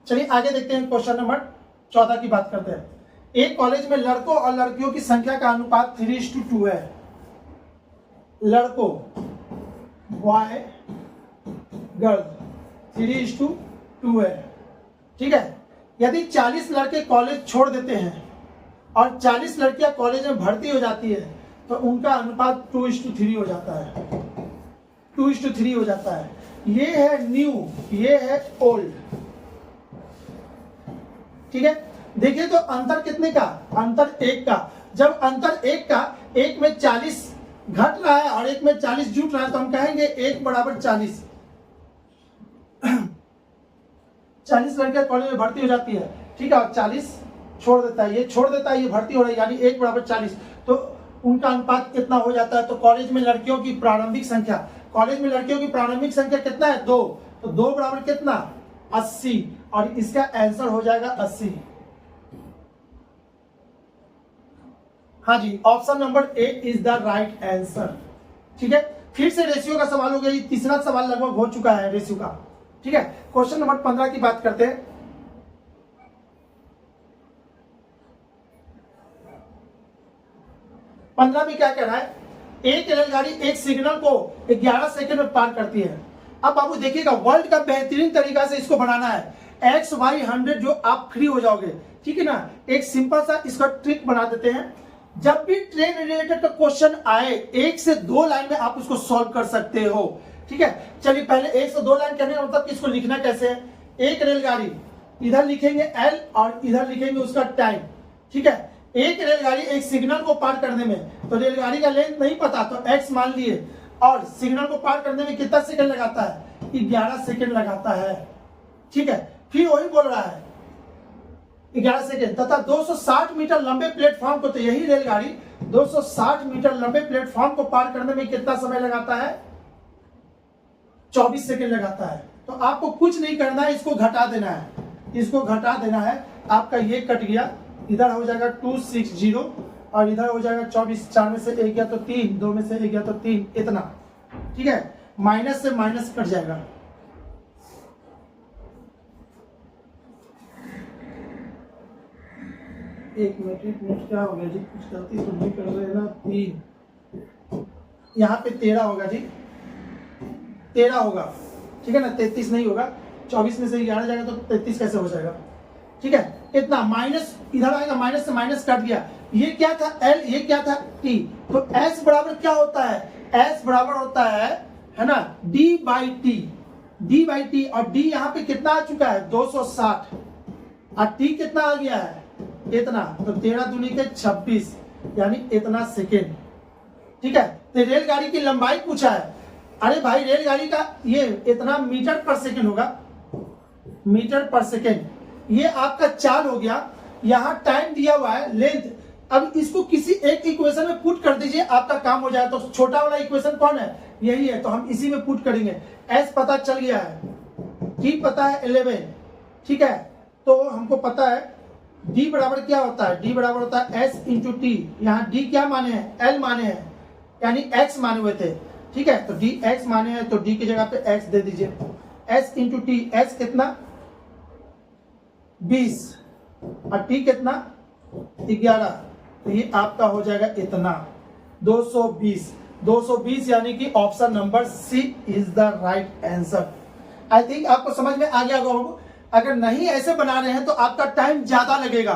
चलिए आगे देखते हैं, क्वेश्चन नंबर 14 की बात करते हैं। एक कॉलेज में लड़कों और लड़कियों की संख्या का अनुपात 3:2 है। लड़कों, बॉय गर्ल 3:2 है। ठीक है, यदि 40 लड़के कॉलेज छोड़ देते हैं और 40 लड़कियां कॉलेज में भर्ती हो जाती है, तो उनका अनुपात 2:3 हो जाता है। 2:3 हो जाता है। ये है न्यू, ये है ओल्ड। ठीक है, देखिए तो अंतर कितने का? अंतर 1 का। जब अंतर 1 का, एक में 40 घट रहा है और एक में 40 जुट रहा है, तो हम कहेंगे 1 बराबर 40। 40 लड़कियां कॉलेज में भर्ती हो जाती है, ठीक है, और 40 छोड़ देता है, ये छोड़ देता है, ये भर्ती हो रही है, यानी 1 बराबर 40। तो उनका अनुपात कितना हो जाता है? तो कॉलेज में लड़कियों की प्रारंभिक संख्या, कॉलेज में लड़कियों की प्रारंभिक संख्या कितना है? 2। तो 2 बराबर कितना? 80, और इसका आंसर हो जाएगा 80। हाँ जी, option number A is the right answer. ठीक है, फिर से रेशियो का सवाल हो गया, ये तीसरा सवाल लगभग हो चुका है रेशियो का। ठीक है, क्वेश्चन नंबर 15 की बात करते हैं। 15 में क्या कह रहा है, एक रेलगाड़ी एक सिग्नल को 11 सेकंड में पार करती है। अब बाबू देखिएगा, वर्ल्ड का बेहतरीन तरीका से इसको बनाना है, एक्स वाई 100 जो आप फ्री हो जाओगे। ठीक है ना, एक सिंपल सा इसका ट्रिक बना देते हैं। जब भी ट्रेन रिलेटेड का क्वेश्चन आए, 1 से 2 लाइन में आप उसको सॉल्व कर सकते हो। ठीक है, चलिए पहले 1 से 2 लाइन करने का मतलब इसको लिखना कैसे है। एक रेलगाड़ी, इधर लिखेंगे एल और इधर लिखेंगे उसका टाइम। ठीक है, एक रेलगाड़ी एक सिग्नल को पार करने में, तो रेलगाड़ी का लेंथ नहीं पता तो एक्स मान लिए, और सिग्नल को पार करने में कितना सेकंड लगाता है, 11 सेकंड लगाता है। ठीक है, फिर वही बोल रहा है 11 सेकंड, तथा 260 मीटर लंबे प्लेटफॉर्म को, तो यही रेलगाड़ी 260 मीटर लंबे प्लेटफॉर्म को पार करने में कितना समय लगाता है, 24 सेकंड लगाता है। तो आपको कुछ नहीं करना है, इसको घटा देना है, इसको घटा देना है। आपका ये कट गया, इधर हो जाएगा 260 और इधर हो जाएगा 24, 4 में से 1 गया तो 3, 2 में से 1 गया तो 3, इतना। ठीक है, माइनस से माइनस कट जाएगा। एक मिनट क्या हो गया जी, कुछ गलती तो नहीं कर रहे ना। 3 यहाँ पे 13 होगा जी, 13 होगा। ठीक है ना, 33 नहीं होगा, 24 में से 11 जाएगा तो 33 कैसे हो जाएगा। ठीक है, इतना माइनस इधर आएगा, माइनस से माइनस कट गया। ये क्या था L, ये क्या था T। तो S बराबर क्या होता है, S बराबर होता है ना D by T, D by T. और D यहाँ पे कितना आ चुका है 260, और T कितना आ गया है इतना, तो 13 दूनी के 26, यानी इतना सेकेंड। ठीक है, तो रेलगाड़ी की लंबाई पूछा है। अरे भाई रेलगाड़ी का ये इतना मीटर पर सेकेंड होगा, मीटर पर सेकेंड। ये आपका चाल हो गया, यहां टाइम दिया हुआ है, लेंथ। अब इसको किसी एक इक्वेशन में पुट कर दीजिए, आपका काम हो जाएगा। तो छोटा वाला इक्वेशन कौन है, यही है, तो हम इसी में पुट करेंगे। S पता चल गया है, T पता है 11। ठीक है, तो हमको पता है D बराबर क्या होता है, D बराबर होता है S इंटू टी। यहाँ D क्या माने हैं, L माने हैं, यानी X माने हुए थे। ठीक है, तो D X माने हैं, तो D की जगह पे X दे दीजिए। S इंटू टी, S कितना 20 और T कितना 11, तो ये आपका हो जाएगा इतना 220 यानी कि option number C is the right answer. I think आपको समझ में आ गया होगा। अगर नहीं ऐसे बना रहे हैं तो आपका टाइम ज्यादा लगेगा।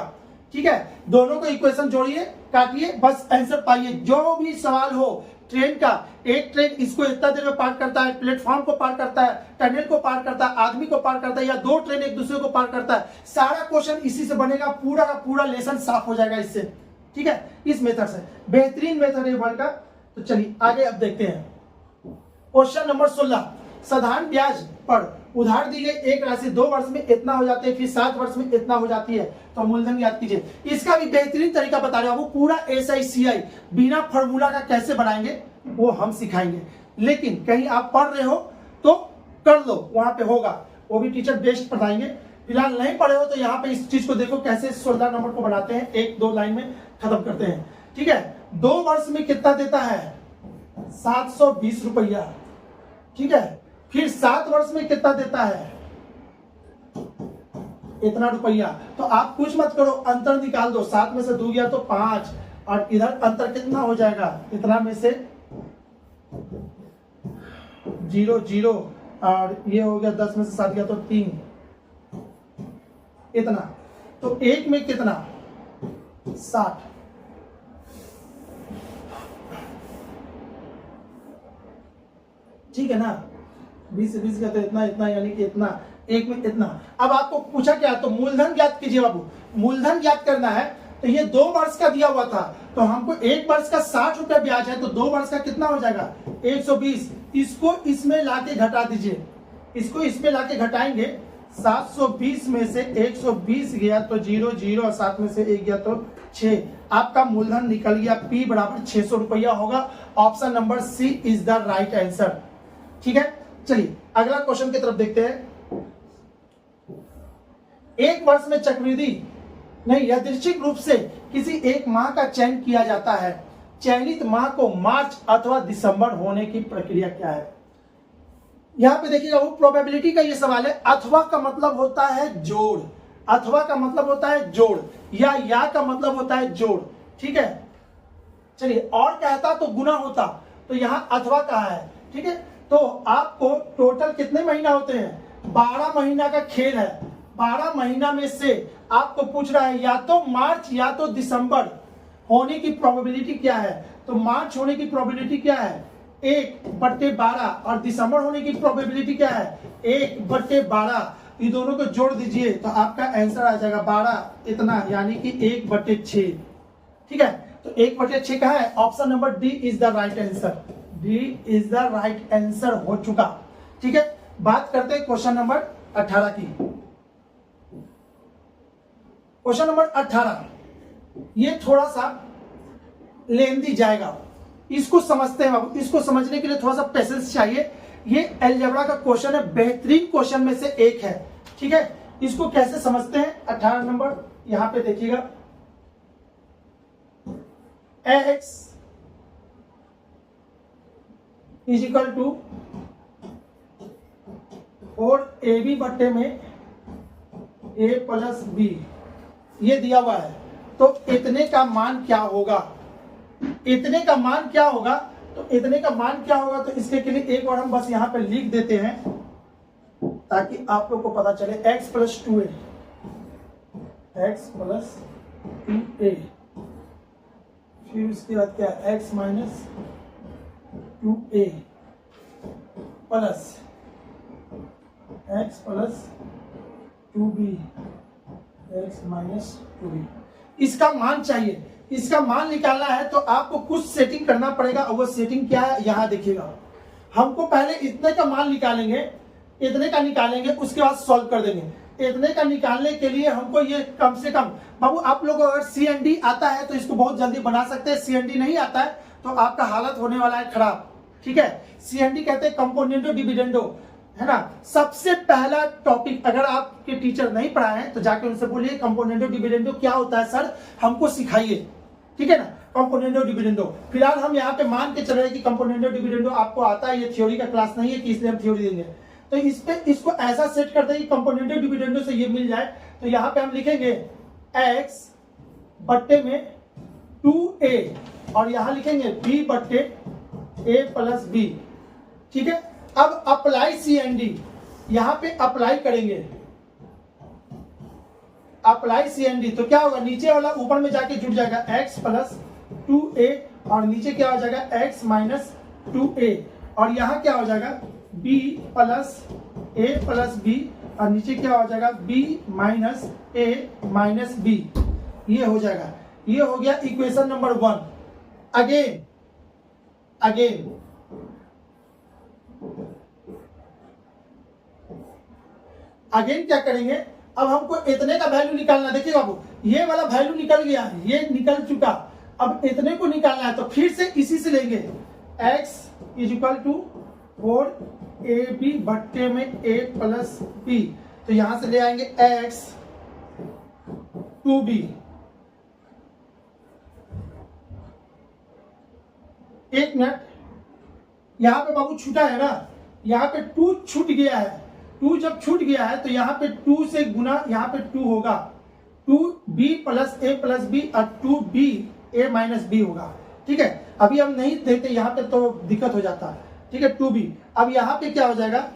ठीक है, दोनों को इक्वेशन जोड़िए, काटिए, बस आंसर पाइए। जो भी सवाल हो ट्रेन का, एक ट्रेन इसको इतना देर में पार करता है, प्लेटफॉर्म को पार करता है, टनल को पार करता है, आदमी को पार करता है, या 2 ट्रेन एक दूसरे को पार करता है, सारा क्वेश्चन इसी से बनेगा, पूरा का पूरा लेसन साफ हो जाएगा इससे। ठीक है, इस मेथड से, बेहतरीन मेथड है वर्ल्ड का। तो चलिए आगे अब देखते हैं क्वेश्चन नंबर 16। साधारण ब्याज पर उधार दी गई एक राशि 2 वर्ष में इतना हो जाती है, फिर 7 वर्ष में इतना हो जाती है, तो मूलधन याद कीजिए। इसका भी बेहतरीन तरीका बता रहे हो, पूरा SICI बिना फॉर्मूला का कैसे बनाएंगे वो हम सिखाएंगे। लेकिन कहीं आप पढ़ रहे हो तो कर लो, वहां पे होगा, वो भी टीचर बेस्ट पढ़ाएंगे। फिलहाल नहीं पढ़े हो तो यहाँ पे इस चीज को देखो कैसे 16 नंबर को बनाते हैं, 1-2 लाइन में खत्म करते हैं। ठीक है, 2 वर्ष में कितना देता है 720 रुपया। ठीक है, फिर 7 वर्ष में कितना देता है इतना रुपया। तो आप कुछ मत करो, अंतर निकाल दो, 7 में से 2 गया तो 5, और इधर अंतर कितना हो जाएगा, इतना में से 0 0, और ये हो गया 10 में से 7 गया तो 3, इतना। तो 1 में कितना 60। ठीक है ना, 20 से 20 का तो इतना इतना, यानी कि इतना, 1 में इतना। अब आपको पूछा क्या, तो मूलधन ज्ञात कीजिए बाबू। मूलधन ज्ञात करना है तो ये 2 वर्ष का दिया हुआ था, तो हमको 1 वर्ष का 60 रुपया ब्याज है, तो 2 वर्ष का कितना हो जाएगा 120। इसको इसमें लाके घटा दीजिए, इसको इसमें लाके घटाएंगे, 720 में से 120 गया तो 0 0, और 7 में से 1 गया तो 6। आपका मूलधन निकल गया, P बराबर 600 रुपया होगा। Option number C is the right answer. ठीक है, चलिए अगला क्वेश्चन की तरफ देखते हैं। 1 वर्ष में चक्रवृद्धि नहीं, यादृच्छिक रूप से किसी एक माह का चयन किया जाता है। चयनित माह को मार्च अथवा दिसंबर होने की प्रक्रिया क्या है। यहाँ पे देखिएगा वो प्रोबेबिलिटी का ये सवाल है। अथवा का मतलब होता है जोड़, अथवा का मतलब होता है जोड़, या का मतलब होता है जोड़, ठीक है। चलिए, और कहता तो गुना होता, तो यहाँ अथवा कहा है, ठीक है। तो आपको टोटल कितने महीना होते हैं, 12 महीना का खेल है। 12 महीना में से आपको पूछ रहा है या तो मार्च या तो दिसंबर होने की प्रोबेबिलिटी क्या है। तो मार्च होने की प्रोबेबिलिटी क्या है, 1/12, और दिसंबर होने की प्रोबेबिलिटी क्या है, 1/12। ये दोनों को जोड़ दीजिए तो आपका आंसर आ जाएगा 12 इतना, यानी कि 1/6, ठीक है। तो 1/6 कहाँ है, option number D is the right answer, D is the right answer हो चुका, ठीक है। बात करते हैं क्वेश्चन नंबर 18 की। क्वेश्चन नंबर 18 ये थोड़ा सा लेंदी जाएगा, इसको समझते हैं बाबू। इसको समझने के लिए थोड़ा सा पेशेंस चाहिए। ये अलजेब्रा का क्वेश्चन है, बेहतरीन क्वेश्चन में से एक है, ठीक है। इसको कैसे समझते हैं, 18 नंबर यहां पे देखिएगा। x is equal to 4ab बट्टे में a प्लस b, ये दिया हुआ है। तो इतने का मान क्या होगा, इतने का मान क्या होगा, तो इतने का मान क्या होगा, तो इसके के लिए एक बार हम बस यहां पे लिख देते हैं ताकि आप लोग को पता चले। x plus 2a, x plus 2a, फिर उसके बाद क्या, x minus 2a plus x plus 2b, x minus 2b। इसका मान चाहिए, इसका मान निकालना है तो आपको कुछ सेटिंग करना पड़ेगा, और वो सेटिंग क्या है यहां देखिएगा। हमको पहले इतने का मान निकालेंगे, इतने का निकालेंगे, उसके बाद सॉल्व कर देंगे। इतने का निकालने के लिए हमको ये कम से कम, बाबू आप लोग अगर CND आता है तो इसको बहुत जल्दी बना सकते हैं, CND नहीं आता है तो आपका हालत होने वाला है खराब, ठीक है। CND कहते हैं कंपोनेंडो डिविडेंडो, है ना। सबसे पहला टॉपिक, अगर आपके टीचर नहीं पढ़ाए हैं तो जाके उनसे बोलिए कंपोनेंडो डिविडेंडो क्या होता है सर, हमको सिखाइए, ठीक है ना। कंपोनेंडो डिविडेंडो, फिलहाल हम यहाँ पे मान के चल रहे हैं कि कंपोनेंडो डिविडेंडो आपको आता है, ये थ्योरी का क्लास नहीं है कि इसलिए हम थ्योरी देंगे। तो इस पे इसको ऐसा सेट करते हैं कि कंपोनेंडो डिविडेंडो से ये मिल जाए। तो यहाँ पे हम लिखेंगे x बट्टे में 2a, और यहाँ लिखेंगे b बट्टे a प्लस b, ठीक है। अब अप्लाई CND, यहां पे अप्लाई करेंगे, अप्लाई CND, तो क्या होगा, नीचे वाला ऊपर में जाके जुड़ जाएगा x प्लस 2a, और नीचे क्या हो जाएगा x माइनस 2a, और यहां क्या हो जाएगा b plus a plus b, और नीचे क्या हो जाएगा b minus a minus b। ये हो जाएगा, ये हो गया इक्वेशन नंबर 1। अगेन क्या करेंगे, अब हमको इतने का वैल्यू निकालना। देखिए बाबू, ये वाला वैल्यू निकल गया, ये निकल चुका, अब इतने को निकालना है तो फिर से इसी से लेंगे। x is equal to 4ab बट्टे में a प्लस b, तो यहां से ले आएंगे x 2b। एक मिनट, यहां पे बाबू छूटा है ना, यहां पे 2 छूट गया है। 2 जब छूट गया है तो यहाँ पे 2 से गुना, यहाँ पे 2 होगा, 2b plus a plus b, और 2b a माइनस b होगा, ठीक है। अभी हम नहीं देते यहाँ पे तो दिक्कत हो जाता है, ठीक है। 2b, अब यहाँ पे क्या हो जाएगा,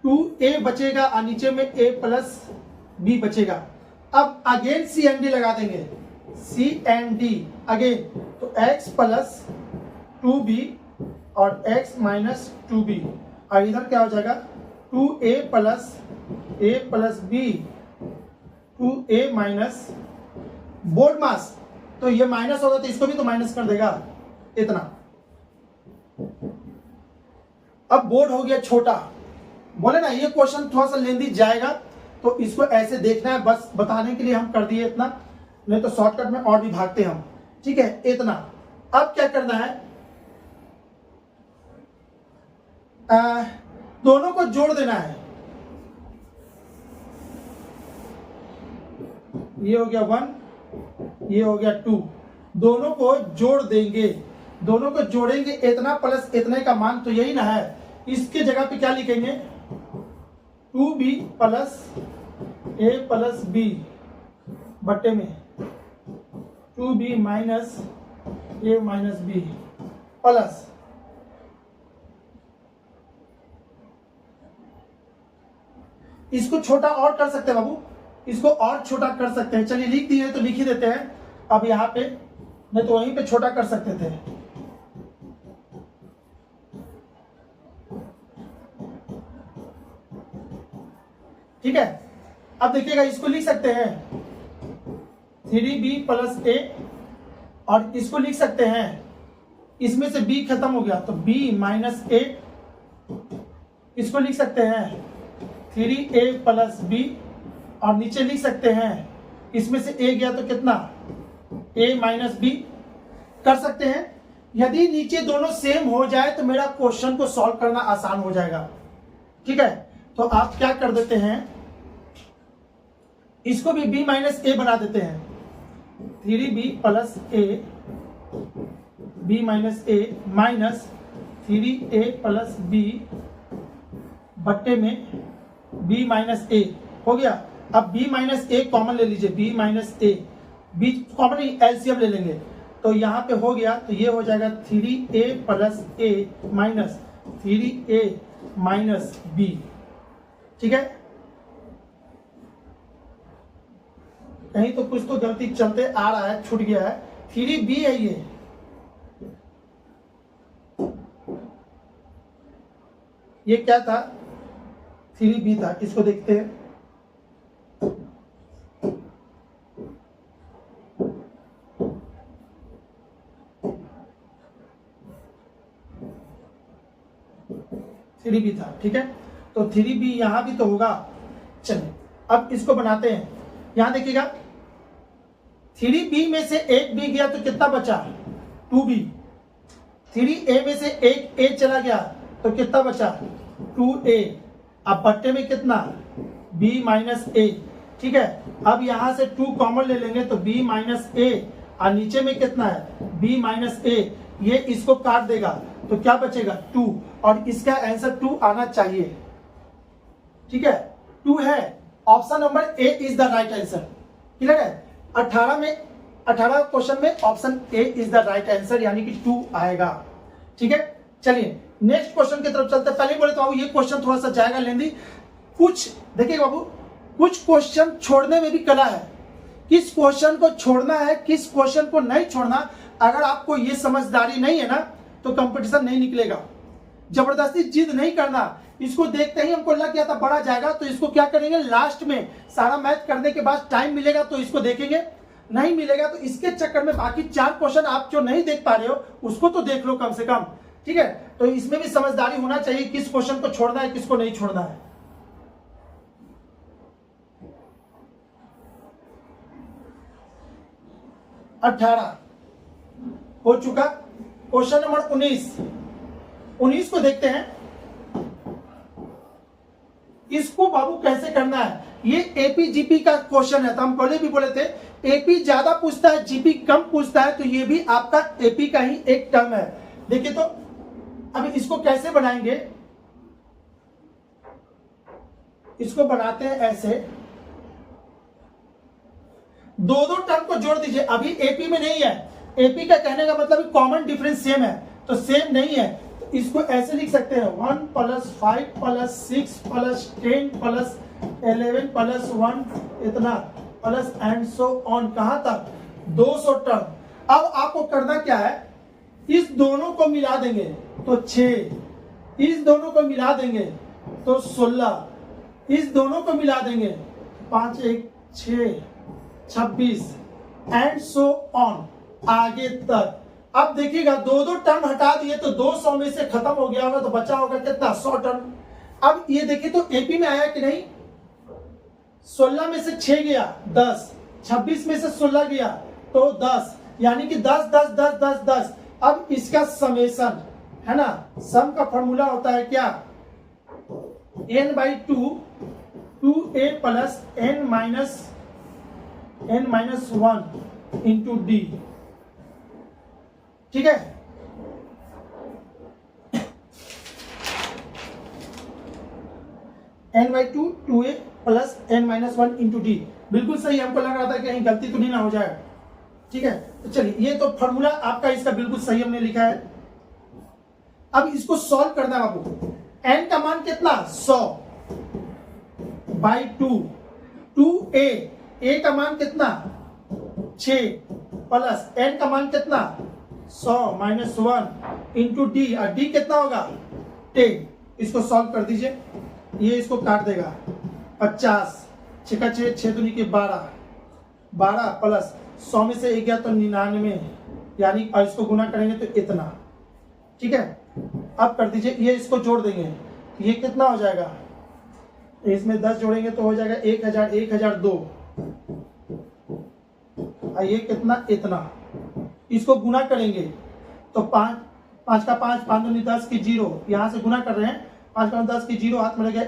2a बचेगा और नीचे में a प्लस b बचेगा। अब अगेन CND लगा देंगे, CND अगेन, तो x प्लस 2b और x माइनस 2b, और इधर क्या हो जाएगा 2a plus b, 2a minus बोर्ड मास, तो ये माइनस होगा तो इसको भी तो माइनस कर देगा इतना। अब बोर्ड हो गया छोटा, बोले ना ये क्वेश्चन थोड़ा सा लेंदी जाएगा तो इसको ऐसे देखना है, बस बताने के लिए हम कर दिए इतना, नहीं तो शॉर्टकट में और भी भागते हम, ठीक है। इतना, अब क्या करना है, दोनों को जोड़ देना है। ये हो गया 1, ये हो गया 2, दोनों को जोड़ देंगे। दोनों को जोड़ेंगे इतना प्लस इतने का मान तो यही ना है। इसके जगह पे क्या लिखेंगे 2b plus a plus b बट्टे में 2b minus a minus b plus इसको छोटा और कर सकते हैं बाबू, इसको और छोटा कर सकते हैं। चलिए लिख दिए तो लिख ही देते हैं अब यहाँ पे, नहीं तो वहीं पे छोटा कर सकते थे। ठीक है, अब देखिएगा इसको लिख सकते हैं 3b प्लस a और इसको लिख सकते हैं, इसमें से b खत्म हो गया तो b माइनस a, इसको लिख सकते हैं 3a प्लस b और नीचे लिख सकते हैं इसमें से a गया तो कितना a माइनस b कर सकते हैं। यदि नीचे दोनों सेम हो जाए तो मेरा क्वेश्चन को सॉल्व करना आसान हो जाएगा। ठीक है, तो आप क्या कर देते हैं, इसको भी b माइनस a बना देते हैं 3b plus a b minus a minus 3a plus b बट्टे में b माइनस a हो गया। अब b माइनस a कॉमन ले लीजिए, b minus a b common LCM ले लेंगे तो यहाँ पे हो गया, तो ये हो जाएगा 3a plus a minus 3a minus b। ठीक है, कहीं तो कुछ तो गलती चलते आ रहा है, छूट गया है, 3b है ये क्या था 3b था, इसको देखते हैं। थ्री बी था। ठीक है, तो 3b यहां भी तो होगा। चलिए अब इसको बनाते हैं, यहां देखिएगा 3b में से एक b गया तो कितना बचा 2b, 3a में से एक a चला गया तो कितना बचा 2a, अब बट्टे में कितना b माइनस a। ठीक है, अब यहां से 2 कॉमन ले लेंगे तो b माइनस a और नीचे में कितना है b माइनस a, ये इसको काट देगा तो क्या बचेगा 2 और इसका आंसर 2 आना चाहिए। ठीक है, 2 है, option number A is the right answer. Clear है, 18 क्वेश्चन में option A is the right answer यानी कि 2 आएगा। ठीक है, चलिए नेक्स्ट क्वेश्चन की तरफ चलते हैं। पहले बोले तो बाबू ये क्वेश्चन थोड़ा सा जाएगा लेंदी, कुछ देखिए बाबू कुछ क्वेश्चन छोड़ने में भी कला है, किस क्वेश्चन को छोड़ना है किस क्वेश्चन को नहीं छोड़ना। अगर आपको ये समझदारी नहीं है ना तो कंपटीशन नहीं निकलेगा। जबरदस्ती जिद नहीं करना, इसको देखते ही हमको लग गया था बड़ा जाएगा तो इसको क्या करेंगे लास्ट में सारा मैथ करने के बाद टाइम मिलेगा तो इसको देखेंगे, नहीं मिलेगा तो इसके चक्कर में बाकी 4 क्वेश्चन आप जो नहीं देख पा रहे हो उसको तो देख लो कम से कम। ठीक है, तो इसमें भी समझदारी होना चाहिए किस क्वेश्चन को छोड़ना है किसको नहीं छोड़ना है। अठारह हो चुका, क्वेश्चन नंबर 19 को देखते हैं। इसको बाबू कैसे करना है, ये एपी जीपी का क्वेश्चन है, तो हम पहले भी बोले थे एपी ज्यादा पूछता है जीपी कम पूछता है, तो ये भी आपका एपी का ही एक टर्म है। देखिए तो अब इसको कैसे बनाएंगे, इसको बनाते हैं ऐसे, दो टर्म को जोड़ दीजिए। अभी एपी में नहीं है, एपी का कहने का मतलब कॉमन डिफरेंस सेम है, तो सेम नहीं है तो इसको ऐसे लिख सकते हैं 1 + 5 + 6 + 10 + 11 + 1 इतना प्लस एंड सो ऑन, कहां तक 200 टर्म। अब आपको करना क्या है, इस दोनों को मिला देंगे तो 6, इस दोनों को मिला देंगे तो 16, इस दोनों को मिला देंगे 5 1 6 26 एंड सो ऑन आगे तक। अब देखिएगा दो टर्म हटा दिए तो 200 में से खत्म हो गया होगा तो बचा होगा कितना 100 टर्म। अब ये देखिए तो एपी में आया कि नहीं, 16 में से 6 गया 10, 26 में से 16 गया तो 10, यानी कि 10 10 10 10 10। अब इसका समेशन है ना, सम का फॉर्मूला होता है क्या n/2 2a plus n minus 1 into D. ठीक है, n by 2 2a plus n minus 1 into D. बिल्कुल सही, हमको लग रहा था कहीं गलती तो नहीं ना हो जाए। ठीक है, तो चलिए ये तो फॉर्मूला आपका इसका बिल्कुल सही हमने लिखा है। अब इसको सॉल्व करना है बाबू। n का मान कितना 100 बाई 2 2a, a का मान कितना 6 प्लस n का मान कितना 100 माइनस 1 इंटू डी, और डी कितना होगा 10। इसको सॉल्व कर दीजिए, ये इसको काट देगा 50 6 का 6 6 दूनी के 12 12 प्लस 100 में से 1 गया तो 99, यानी और इसको गुना करेंगे तो इतना। ठीक है, अब कर दीजिए, ये इसको जोड़ देंगे, ये कितना हो जाएगा, इसमें 10 जोड़ेंगे तो हो जाएगा 1000 1002, और ये कितना इतना। इसको गुना करेंगे तो 5 5 का 5 5 दूनी 10 की 0, यहां से गुना कर रहे हैं 5 का 10 की 0, हाथ में लग गया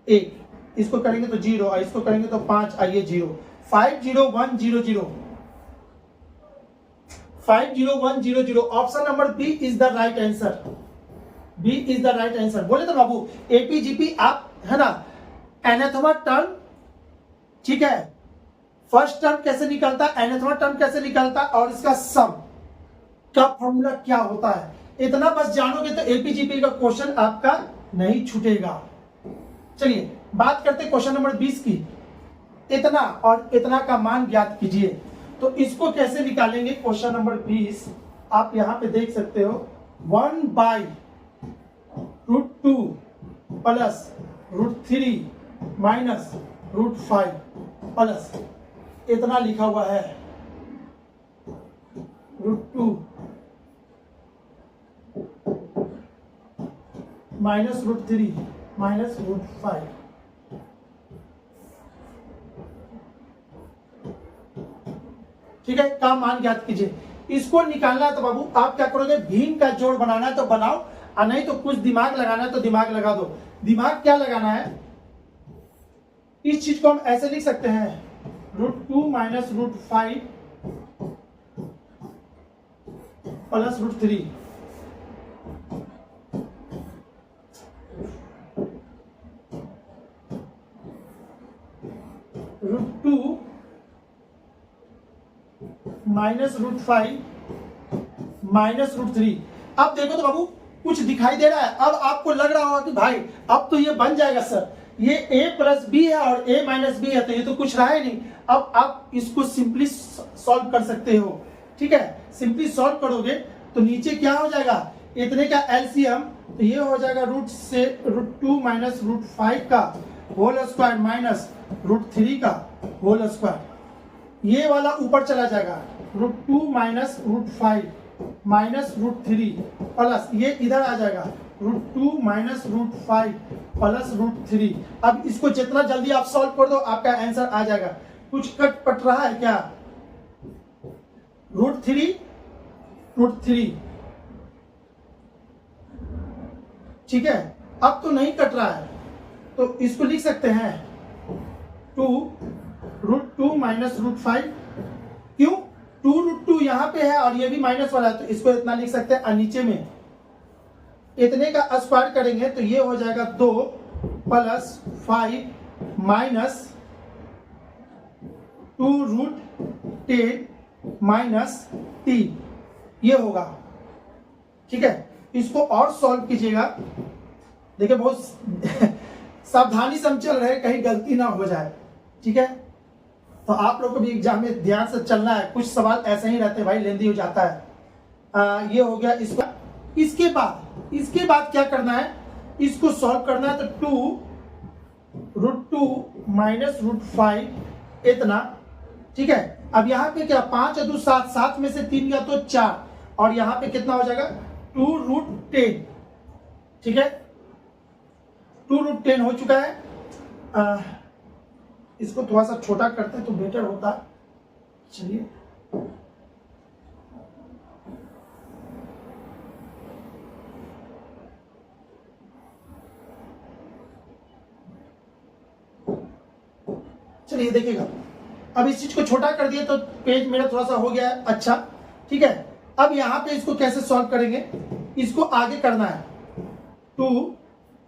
1, इसको करेंगे तो 0, और इसको करेंगे तो 5, आइए 0 50100 50100। Option number B is the right answer, B is the right answer. बोले तो बाबू एपीजीपी आप है ना, एनाथोमा टर्म, ठीक है, फर्स्ट टर्म कैसे निकलता है, एनाथोमा टर्म कैसे निकलता है, और इसका सम का फॉर्मूला क्या होता है, इतना बस जानोगे तो एपीजीपी का क्वेश्चन आपका नहीं छूटेगा। चलिए बात करते हैं क्वेश्चन नंबर 20 की। इतना और इतना का मान ज्ञात कीजिए, तो इसको कैसे निकालेंगे। क्वेश्चन नंबर 20 आप यहां पे देख सकते हो, 1/√2 प्लस √3 माइनस √5 प्लस इतना लिखा हुआ है √2 माइनस √3 माइनस √5। ठीक है, का मान ज्ञात कीजिए। इसको निकालना है तो बाबू आप क्या करोगे, भिन्न का जोड़ बनाना है तो बनाओ, और नहीं तो कुछ दिमाग लगाना है तो दिमाग लगा दो। दिमाग क्या लगाना है, इस चीज को हम ऐसे लिख सकते हैं, √2 माइनस √5 प्लस √3। √2 minus √5 minus √3। अब देखो तो बाबू कुछ दिखाई दे रहा है। अब आपको लग रहा होगा कि भाई अब तो ये बन जाएगा सर, ये a प्लस बी है और a माइनस बी है, तो ये तो कुछ रहा ही नहीं। अब आप इसको सिंपली सॉल्व कर सकते हो। ठीक है, सिंपली सॉल्व करोगे तो नीचे क्या हो जाएगा, इतने का एलसीएम, तो ये हो जाएगा √2 माइनस √5 का होल स्क्वायर माइनस √3 का होल स्क्वायर। ये वाला ऊपर चला जाएगा, √2 माइनस √5 माइनस √3 प्लस ये इधर आ जाएगा √2 माइनस √5 प्लस √3। अब इसको जितना जल्दी आप सॉल्व कर दो आपका आंसर आ जाएगा। कुछ कट पट रहा है क्या, √3 ठीक है, अब तो नहीं कट रहा है, तो इसको लिख सकते हैं 2√2 माइनस √5। क्यों, 2√2 यहां पे है और ये भी माइनस वाला है, तो इसको इतना लिख सकते हैं। और नीचे में इतने का स्क्वायर करेंगे तो ये हो जाएगा 2 प्लस 5 माइनस 2√10 माइनस 3, ये होगा। ठीक है, इसको और सॉल्व कीजिएगा। देखिए बहुत सावधानी से हम चल रहे हैं, कहीं गलती ना हो जाए। ठीक है, तो आप लोग को भी एग्जाम में ध्यान से चलना है, कुछ सवाल ऐसे ही रहते हैं भाई, लेंदी हो जाता है। ये हो गया इसका। इसके बाद क्या करना है, इसको सॉल्व करना है, तो 2√2 माइनस √5 इतना। ठीक है, अब यहाँ पे क्या 5 और 2 7, 7 में से 3 गया तो 4, और यहाँ पे कितना हो जाएगा 2√10। ठीक है, 2√10 हो चुका है। इसको थोड़ा सा छोटा करते हैं तो बेटर होता। चलिए चलिए देखिएगा, अब इस चीज को छोटा कर दिया तो पेज मेरा थोड़ा सा हो गया है अच्छा। ठीक है, अब यहाँ पे इसको कैसे सॉल्व करेंगे, इसको आगे करना है 2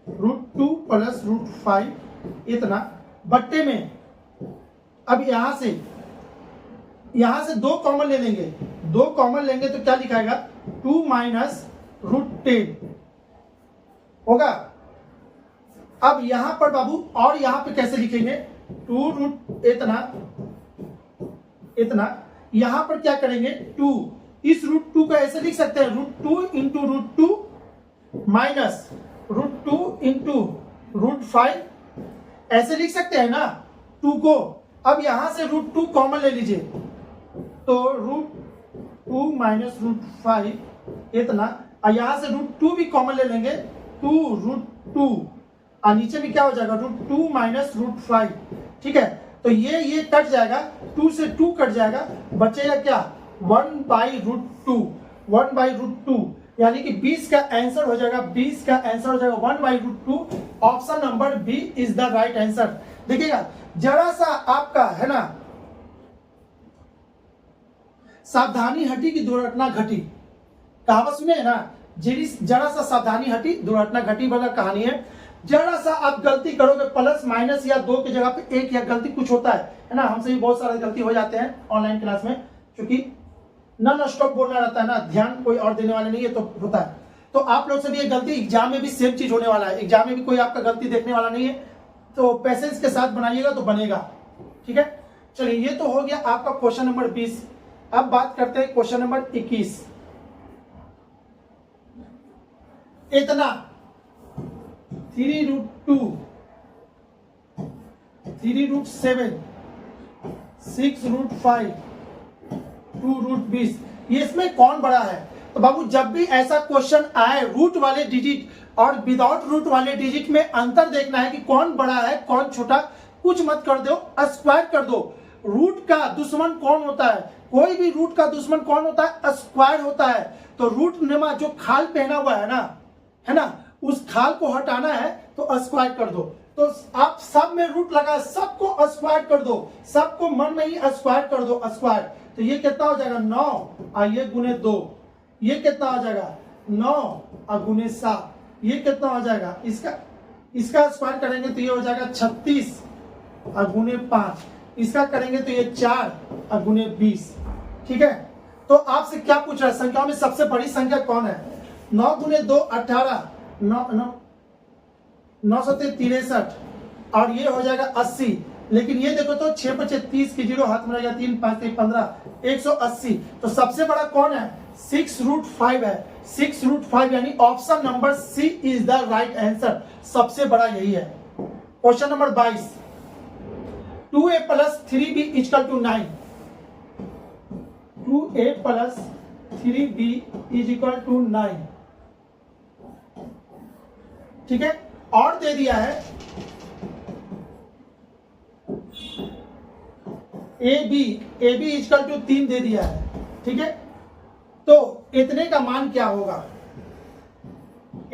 √2 प्लस √5 इतना बट्टे में। अब यहां से 2 कॉमन ले लेंगे, 2 कॉमन लेंगे तो क्या लिखाएगा 2 माइनस √10 होगा। अब यहां पर बाबू और यहां पे कैसे लिखेंगे 2 रूट इतना यहां पर क्या करेंगे 2, इस √2 को ऐसे लिख सकते हैं √2 इंटू √2 माइनस √2 इंटू √5 ऐसे लिख सकते हैं ना 2 को। अब यहां से √2 कॉमन ले लीजिए तो √2 माइनस √5 इतना, और यहां से √2 भी कॉमन ले लेंगे 2 √2 और नीचे भी क्या हो जाएगा √2 माइनस √5। ठीक है, तो ये कट जाएगा, 2 से 2 कट जाएगा, बचेगा क्या 1/√2 1/√2, यानी कि 20 का आंसर हो जाएगा 1/√2। Option number B is the right answer. देखिएगा जरा सा आपका है ना, सावधानी हटी की दुर्घटना घटी, कहावत सुने है ना, जरा सा सावधानी हटी दुर्घटना घटी वाला कहानी है। जरा सा आप गलती करोगे प्लस माइनस या 2 की जगह पे 1 या गलती कुछ होता है ना, हमसे भी बहुत सारे गलती हो जाते हैं ऑनलाइन क्लास में, क्योंकि नॉन स्टॉप बोलना रहता है ना, ध्यान कोई और देने वाले नहीं है तो होता है। तो आप लोग से भी ये गलती एग्जाम में भी सेम चीज होने वाला है, एग्जाम में भी कोई आपका गलती देखने वाला नहीं है, तो पेशेंस के साथ बनाइएगा तो बनेगा। ठीक है, चलिए ये तो हो गया आपका क्वेश्चन नंबर 20। अब बात करते हैं क्वेश्चन नंबर 21। इतना 3√2 3√7 6√5 2√20, ये इसमें कौन बड़ा है? तो बाबू जब भी ऐसा क्वेश्चन आए रूट वाले डिजिट और विदाउट रूट वाले डिजिट में अंतर देखना है कि कौन बड़ा है कौन छोटा, कुछ मत कर दो, स्क्वायर कर दो। रूट का दुश्मन कौन होता है? कोई भी रूट का दुश्मन कौन होता है? स्क्वायर होता है। तो रूट नुमा जो खाल पहना हुआ है ना, उस खाल को हटाना है तो स्क्वायर कर दो। तो आप सब में रूट लगा, सबको स्क्वायर कर दो, सबको मन में ही स्क्वायर कर दो, स्क्वायर। तो ये कितना हो जाएगा 9 और ये गुने 2, ये कितना हो जाएगा 9 और गुने 7, ये कितना हो जाएगा, इसका स्क्वायर करेंगे तो ये हो जाएगा 36 और गुने 5, इसका करेंगे तो ये 4 और गुने 20। ठीक है, तो आपसे क्या पूछ रहा है, संख्या में सबसे बड़ी संख्या कौन है? 9 गुने 2 18, 9 7 63 और ये हो जाएगा 80। लेकिन ये देखो तो 6 5 30 की 0 हाथ में रहेगा, 3 5 3 15 180। तो सबसे बड़ा कौन है? 6√5 है, 6√5, यानी option number C is the right answer. सबसे बड़ा यही है। Question number 22, 2a + 3b = 9। 2a + 3b = 9। ठीक है, और दे दिया है AB = 3 दे दिया है। ठीक है, तो इतने का मान क्या होगा?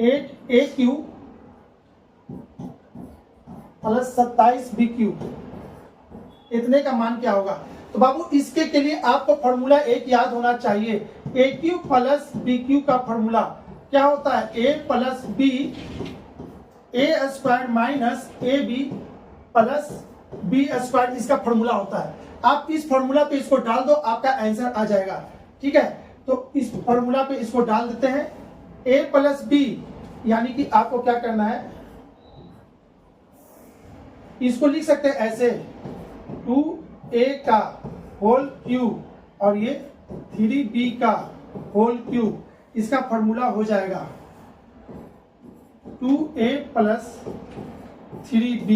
8AQ + 27BQ, इतने का मान क्या होगा? तो बाबू इसके के लिए आपको फॉर्मूला एक याद होना चाहिए। AQ + BQ का फॉर्मूला क्या होता है? A + B A² minus AB + B², इसका फॉर्मूला होता है। आप इस फॉर्मूला पे इसको डाल दो, आपका आंसर आ जाएगा। ठीक है, तो इस फॉर्मूला पे इसको डाल देते हैं। A + B, यानी कि आपको क्या करना है, इसको लिख सकते हैं ऐसे 2A का होल क्यूब और ये 3B का होल क्यूब, इसका फॉर्मूला हो जाएगा 2A + 3B।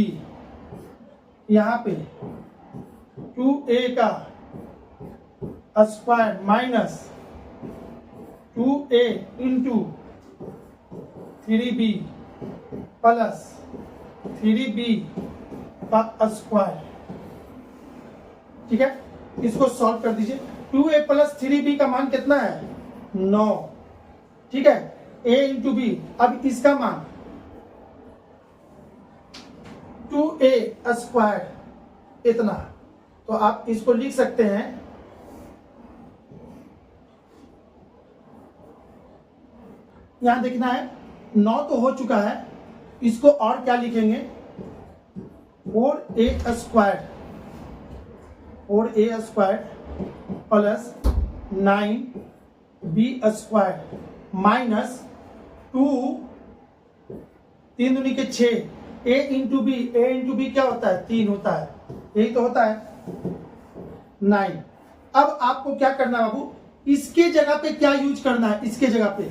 यहां पे 2A का square minus 2A into 3B plus 3B का स्क्वायर। ठीक है, इसको सॉल्व कर दीजिए। 2A + 3B का मान कितना है? 9। ठीक है, A इंटू B, अब इसका मान 2A² इतना, तो आप इसको लिख सकते हैं यहां देखना है 9 तो हो चुका है, इसको और क्या लिखेंगे 4a square plus 9b square minus 2 3 दूनी के 6 a इंटू बी क्या होता है 3 होता है, यही तो होता है 9। अब आपको क्या करना है बाबू, इसके जगह पे क्या यूज करना है, इसके जगह पे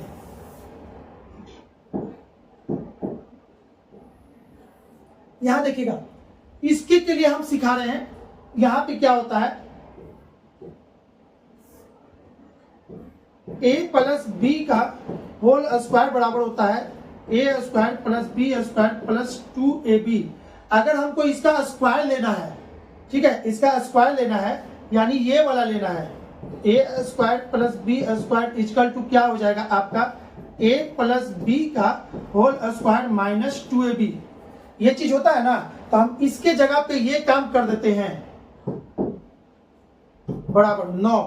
यहां देखिएगा, इसके के लिए हम सिखा रहे हैं, यहां पे क्या होता है a प्लस बी का होल स्क्वायर बराबर होता है a square plus B square plus 2ab। अगर हमको इसका स्क्वायर लेना है, ठीक है, इसका स्क्वायर लेना है यानी ये वाला लेना है, a square plus B square equal to क्या हो जाएगा आपका a प्लस बी का होल स्क्वायर माइनस 2ab। ये चीज होता है ना, तो हम इसके जगह पे ये काम कर देते हैं बराबर 9,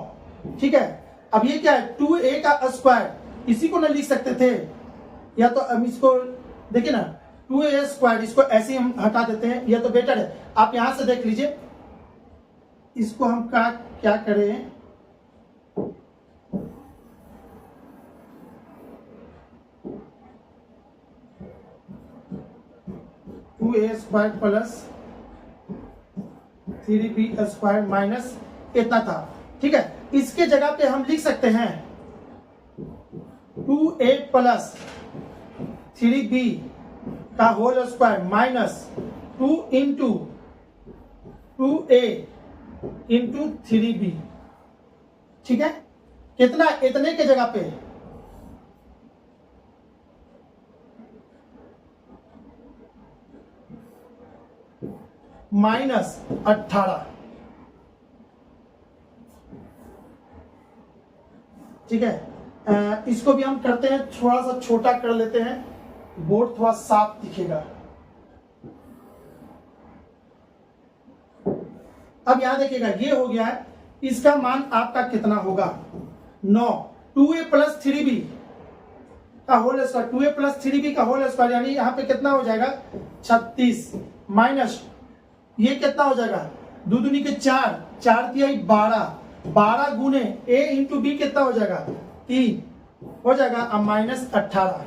ठीक है। अब ये क्या है 2a का स्क्वायर, इसी को ना लिख सकते थे, या तो हम इसको देखिए ना 2a स्क्वायर, इसको ऐसे ही हम हटा देते हैं, यह तो बेटर है। आप यहां से देख लीजिए, इसको हम क्या करें, two A square plus 3b square minus इतना था, ठीक है। इसके जगह पे हम लिख सकते हैं 2a प्लस 3b का whole square minus 2 into 2a into 3b, ठीक है। कितना, इतने के जगह पे माइनस 18, ठीक है। इसको भी हम करते हैं, थोड़ा सा छोटा कर लेते हैं, बोर्ड थोड़ा साफ दिखेगा। अब यहां देखिएगा, ये हो गया है, इसका मान आपका कितना होगा 9, 2a प्लस 3b का whole square, 2a plus 3b का होल स्क्वायर यानी यहां पे कितना हो जाएगा 36 माइनस ये कितना हो जाएगा 2 दूनी के 4, 4 तिहाई 12, 12 गुने a इंटू बी कितना हो जाएगा 3 हो जाएगा, अब माइनस 18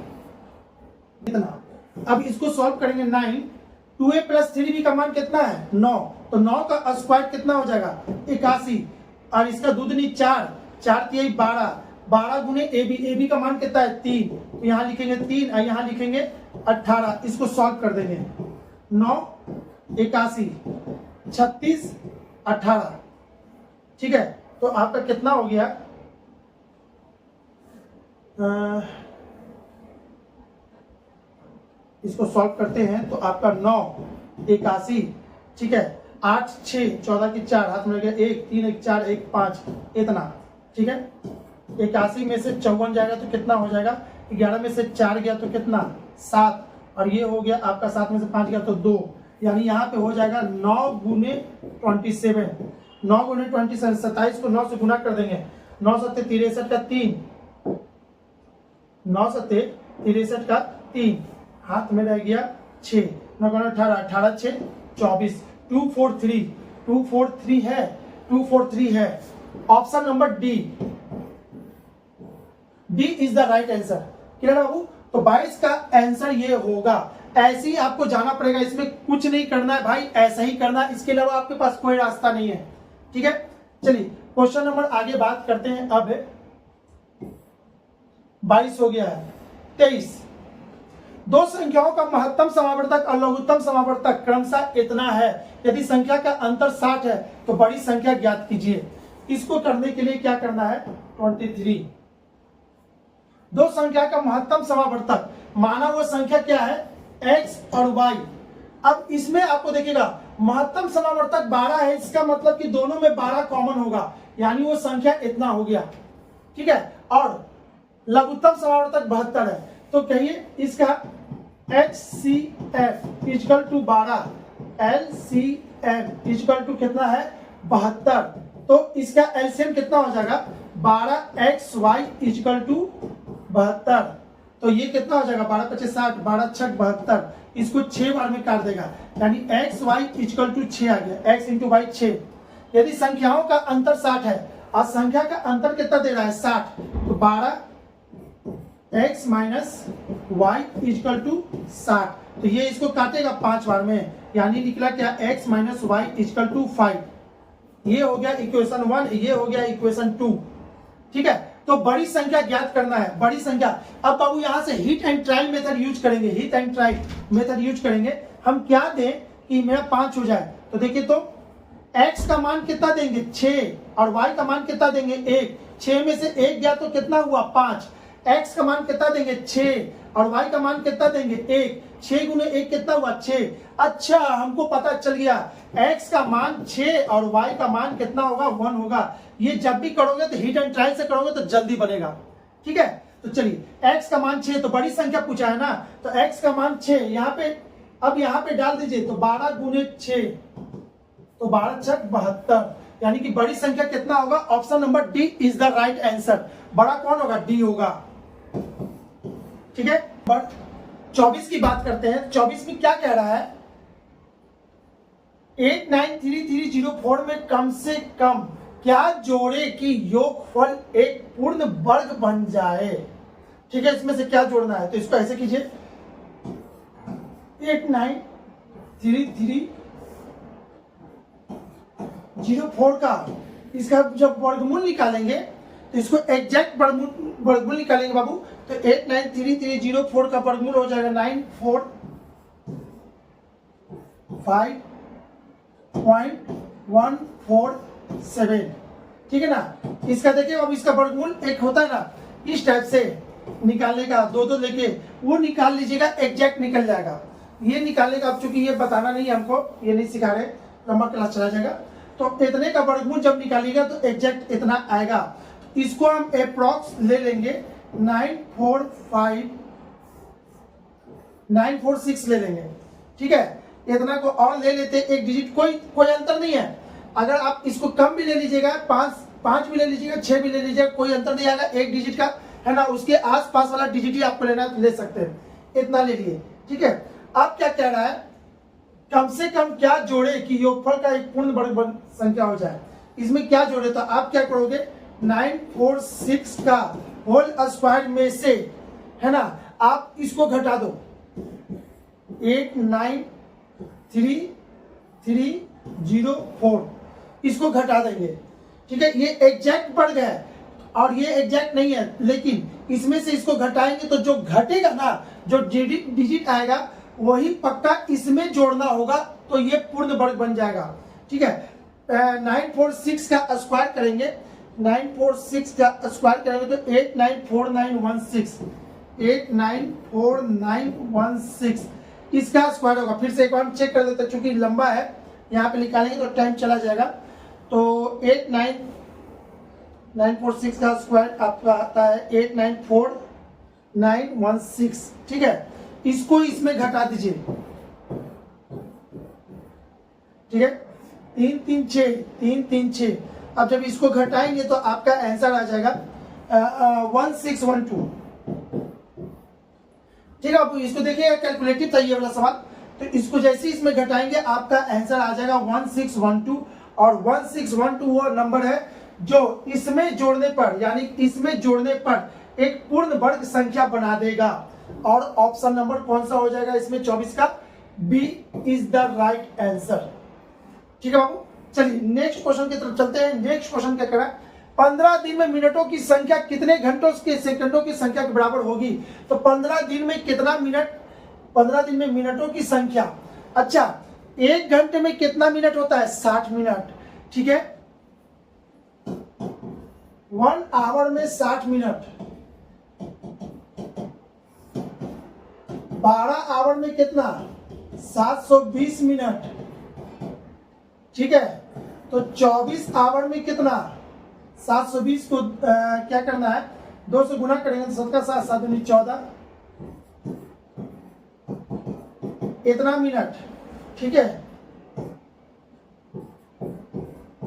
इतना। अब इसको सॉल्व करेंगे 9, 2a प्लस 3b का मान कितना है 9, तो 9 का स्क्वायर कितना हो जाएगा 81, और इसका 2 दूनी 4, 4 तिहाई 12, 12 गुने ए बी का मान कितना है 3, तो यहाँ लिखेंगे 3 और यहाँ लिखेंगे 18। इसको सॉल्व कर देंगे 9 81 36 18, ठीक है। तो आपका कितना हो गया इसको सॉल्व करते हैं तो आपका 9 81, ठीक है, 8 6 14 की 4 हाथ में गया 1 3 1 4 1 5 इतना, ठीक है। 81 में से 54 जाएगा तो कितना हो जाएगा, 11 में से 4 गया तो कितना 7, और ये हो गया आपका 7 में से 5 गया तो 2, यानी यहाँ पे हो जाएगा 9 गुने 27, 9 गुने 27, 27 को 9 से गुना कर देंगे, 9 सत्ते 63 का 3, 9 सत्ते 63 का 3, हाथ में रह गया 6, 9 गुना 18, 18 6 24, 243, 243 है, 243 है। Option number D is the right answer. Clear बाबू, तो 22 का आंसर ये होगा। ऐसे ही आपको जाना पड़ेगा, इसमें कुछ नहीं करना है भाई, ऐसा ही करना है, इसके अलावा आपके पास कोई रास्ता नहीं है, ठीक है। चलिए क्वेश्चन नंबर आगे बात करते हैं। अब 22 हो गया है। 23, दो संख्याओं का महत्तम समावर्तक और लघुत्तम समावर्तक क्रमशः इतना है, यदि संख्या का अंतर 60 है तो बड़ी संख्या ज्ञात कीजिए। इसको करने के लिए क्या करना है 23, दो संख्या का महत्तम समावर्तक, माना वो संख्या क्या है x और y। अब इसमें आपको देखिएगा महत्तम समावर्तक 12 है, इसका मतलब कि दोनों में 12 कॉमन होगा, यानी वो संख्या इतना हो गया, ठीक है। और लघुत्तम समावर्तक 72 है, तो कहिए इसका HCF equal to 12, LCM equal to कितना है 72, तो इसका एलसीएम कितना हो जाएगा 12xy इक्वल टू 72। तो ये कितना हो जाएगा 12 पचे 60, 12 छक 72, इसको 6 बार में काट देगा, यानी एक्स वाई इक्वल टू 6 आ गया, एक्स इंटू वाई 6। यदि संख्याओं का अंतर 60 है और संख्या का अंतर कितना दे रहा है 60, तो 12 X minus Y equal to 60, तो ये इसको काटेगा 5 बार में, यानी निकला क्या X minus Y equal to 5। ये हो गया इक्वेशन 1, ये हो गया इक्वेशन 2। ठीक है, तो बड़ी संख्या ज्ञात करना है, बड़ी संख्या। अब बाबू यहां से hit and trial method use करेंगे, hit and trial method use करेंगे। हम क्या दें कि मेरा 5 हो जाए, तो देखिए तो x का मान कितना देंगे 6 और y का मान कितना देंगे 1, 6 में से 1 गया तो कितना हुआ 5, x का मान कितना देंगे 6 और y का मान कितना देंगे 1, 6 गुने 1 कितना हुआ 6। अच्छा, हमको पता चल गया x का मान 6 और y का मान कितना होगा 1 होगा। ये जब भी करोगे तो हिट एंड ट्रायल से करोगे तो जल्दी बनेगा। ठीक है, तो चलिए x का मान 6, तो बड़ी संख्या पूछा है ना, तो x का मान 6 यहाँ पे, अब यहाँ पे डाल दीजिए, तो 12 गुने 6, तो 12 छक 72, यानी कि बड़ी संख्या कितना होगा, option number D is the right answer. बड़ा कौन होगा, डी होगा। ठीक है, 24 की बात करते हैं। 24 में क्या कह रहा है, 893304 में कम से कम क्या जोड़े कि योगफल एक पूर्ण वर्ग बन जाए। ठीक है, इसमें से क्या जोड़ना है, तो इसको ऐसे कीजिए, 893304 का इसका जब वर्गमूल निकालेंगे तो इसको एग्जैक्ट वर्गमूल निकालेंगे बाबू, तो 893304 का वर्गमूल हो जाएगा 945.147। ठीक है ना, इसका देखिए अब इसका वर्गमूल एक होता है ना इस टाइप से निकालने का, दो लेके वो निकाल लीजिएगा, एग्जैक्ट निकल जाएगा। ये निकालने का, अब चूंकि ये बताना नहीं है हमको, ये नहीं सिखा रहे, लंबा क्लास चला जाएगा, तो इतने का वर्गमूल जब निकालिएगा तो एग्जैक्ट इतना आएगा। इसको हम अप्रॉक्स ले लेंगे 946 ले लेंगे। ठीक है, इतना को और ले लेते, एक डिजिट, कोई अंतर नहीं है। अगर आप इसको कम भी ले लीजिएगा, 5 भी ले लीजिएगा, 6 भी ले लीजिएगा, कोई अंतर नहीं आएगा, एक डिजिट का है ना, उसके आसपास वाला डिजिट ही आपको लेना है तो ले सकते हैं, इतना ले लिए। ठीक है, अब क्या कह रहा है, कम से कम क्या जोड़े कि योगफल का एक पूर्ण वर्ग संख्या हो जाए। इसमें क्या जोड़े, तो आप क्या करोगे, 946 का होल स्क्वायर में से है ना, आप इसको घटा दो, 8930304, इसको घटा देंगे। ठीक है, ये एग्जैक्ट बढ़ गया है और ये एग्जैक्ट नहीं है, लेकिन इसमें से इसको घटाएंगे तो जो घटेगा ना, जो डिजिट आएगा वही पक्का इसमें जोड़ना होगा, तो ये पूर्ण वर्ग बन जाएगा। ठीक है, 946 का स्क्वायर करेंगे, 946 का स्क्वायर करेंगे तो 894916 इसका स्क्वायर होगा। फिर से एक बार हम चेक कर देते हैं, चूंकि लंबा है, यहाँ पे निकालेंगे तो टाइम चला जाएगा। तो 8946 का स्क्वायर आपका आता है 894916। ठीक है, इसको इसमें घटा दीजिए। ठीक है, 3 अब जब इसको घटाएंगे तो आपका आंसर आ जाएगा 1612। ठीक है, आप इसको देखिए, कैलकुलेटिव था ये वाला सवाल, तो इसको जैसे इसमें घटाएंगे आपका आंसर आ जाएगा 1612। और 1612 वो नंबर है जो इसमें जोड़ने पर, यानी इसमें जोड़ने पर एक पूर्ण वर्ग संख्या बना देगा। और ऑप्शन नंबर कौन सा हो जाएगा इसमें, 24 का B is the right answer. ठीक है बाबू, चलिए नेक्स्ट क्वेश्चन की तरफ चलते हैं। नेक्स्ट क्वेश्चन क्या करा, 15 दिन में मिनटों की संख्या कितने घंटों के सेकंडों की संख्या के बराबर होगी। तो 15 दिन में कितना मिनट, 15 दिन में मिनटों की संख्या, अच्छा 1 घंटे में कितना मिनट होता है 60 मिनट। ठीक है, 1 आवर में 60 मिनट, 12 आवर में कितना 720 मिनट। ठीक है, तो 24 आवर में कितना 720 को क्या करना है, 2 से गुना करेंगे तो 7 का 7, 7 दूनी 14, इतना मिनट। ठीक है,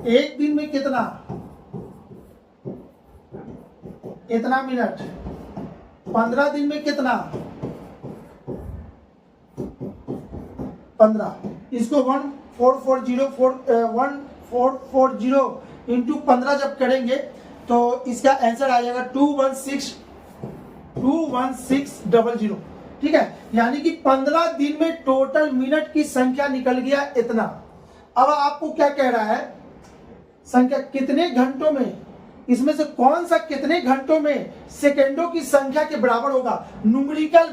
एक दिन में कितना, इतना मिनट। 15 दिन में कितना 15, इसको 1440 इंटू 15 जब करेंगे तो इसका आंसर आ जाएगा 21600। ठीक है, यानी कि 15 दिन में टोटल मिनट की संख्या निकल गया इतना। अब आपको क्या कह रहा है, संख्या कितने घंटों में, इसमें से कौन सा कितने घंटों में सेकेंडों की संख्या के बराबर होगा। न्यूमेरिकल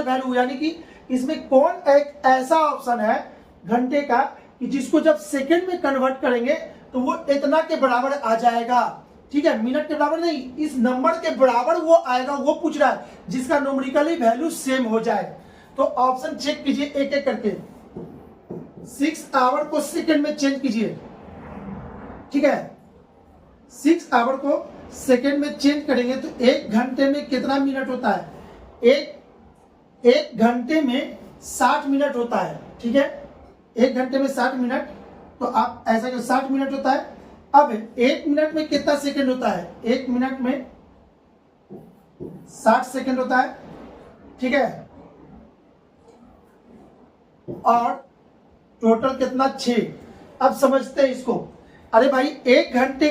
वैल्यू यानी कि इसमें कौन एक ऐसा ऑप्शन है घंटे का कि जिसको जब सेकंड में कन्वर्ट करेंगे तो वो इतना के बराबर आ जाएगा। ठीक है, मिनट के बराबर नहीं, इस नंबर के बराबर वो आएगा, वो पूछ रहा है जिसका न्यूमेरिकली वैल्यू सेम हो जाए। तो ऑप्शन चेक कीजिए एक एक करके। 6 आवर को सेकंड में चेंज कीजिए। ठीक है, 6 आवर को सेकंड में चेंज करेंगे तो 1 घंटे में कितना मिनट होता है, एक घंटे में 60 मिनट होता है। ठीक है, 1 घंटे में 60 मिनट, तो आप ऐसा करो 60 मिनट होता है। अब 1 मिनट में कितना सेकंड होता है, 1 मिनट में 60 सेकंड होता है। ठीक है, और टोटल कितना 6। अब समझते हैं इसको। अरे भाई 1 घंटे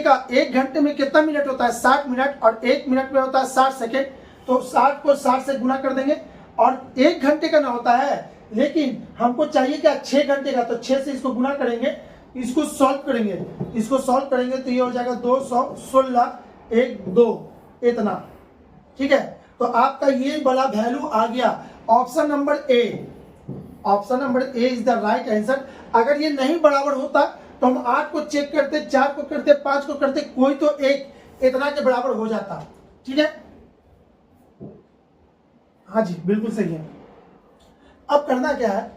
में कितना मिनट होता है, 60 मिनट, और 1 मिनट में होता है 60 सेकंड। तो 60 को 60 से गुना कर देंगे, और 1 घंटे का ना होता है, लेकिन हमको चाहिए क्या 6 घंटे का, तो 6 से इसको गुना करेंगे, इसको सॉल्व करेंगे तो ये हो जाएगा 216 1 2 इतना। ठीक है, तो आपका ये वाला वैल्यू आ गया। Option number A is the right answer. अगर ये नहीं बराबर होता तो हम 8 को चेक करते, 4 को करते, 5 को करते, कोई तो एक इतना के बराबर हो जाता। ठीक है, हाँ जी बिल्कुल सही है। अब करना क्या है,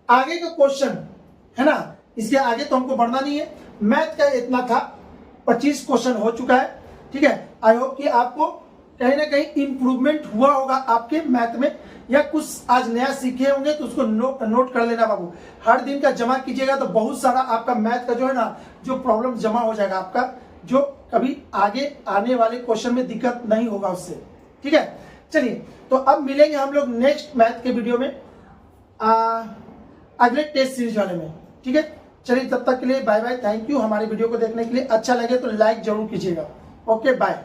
आगे का क्वेश्चन है ना, इसके आगे तो हमको बढ़ना नहीं है। मैथ का इतना था, 25 क्वेश्चन हो चुका है। ठीक है, आई होप कि आपको कहीं ना कहीं इंप्रूवमेंट हुआ होगा आपके मैथ में, या कुछ आज नया सीखे होंगे तो उसको नोट कर लेना बाबू। हर दिन का जमा कीजिएगा तो बहुत सारा आपका मैथ का जो है ना, जो प्रॉब्लम जमा हो जाएगा आपका, जो कभी आगे आने वाले क्वेश्चन में दिक्कत नहीं होगा उससे। ठीक है, चलिए तो अब मिलेंगे हम लोग नेक्स्ट मैथ के वीडियो में, अगले टेस्ट सीरीज वाले में। ठीक है, चलिए तब तक के लिए बाय बाय, थैंक यू हमारे वीडियो को देखने के लिए। अच्छा लगे तो लाइक जरूर कीजिएगा। Okay bye.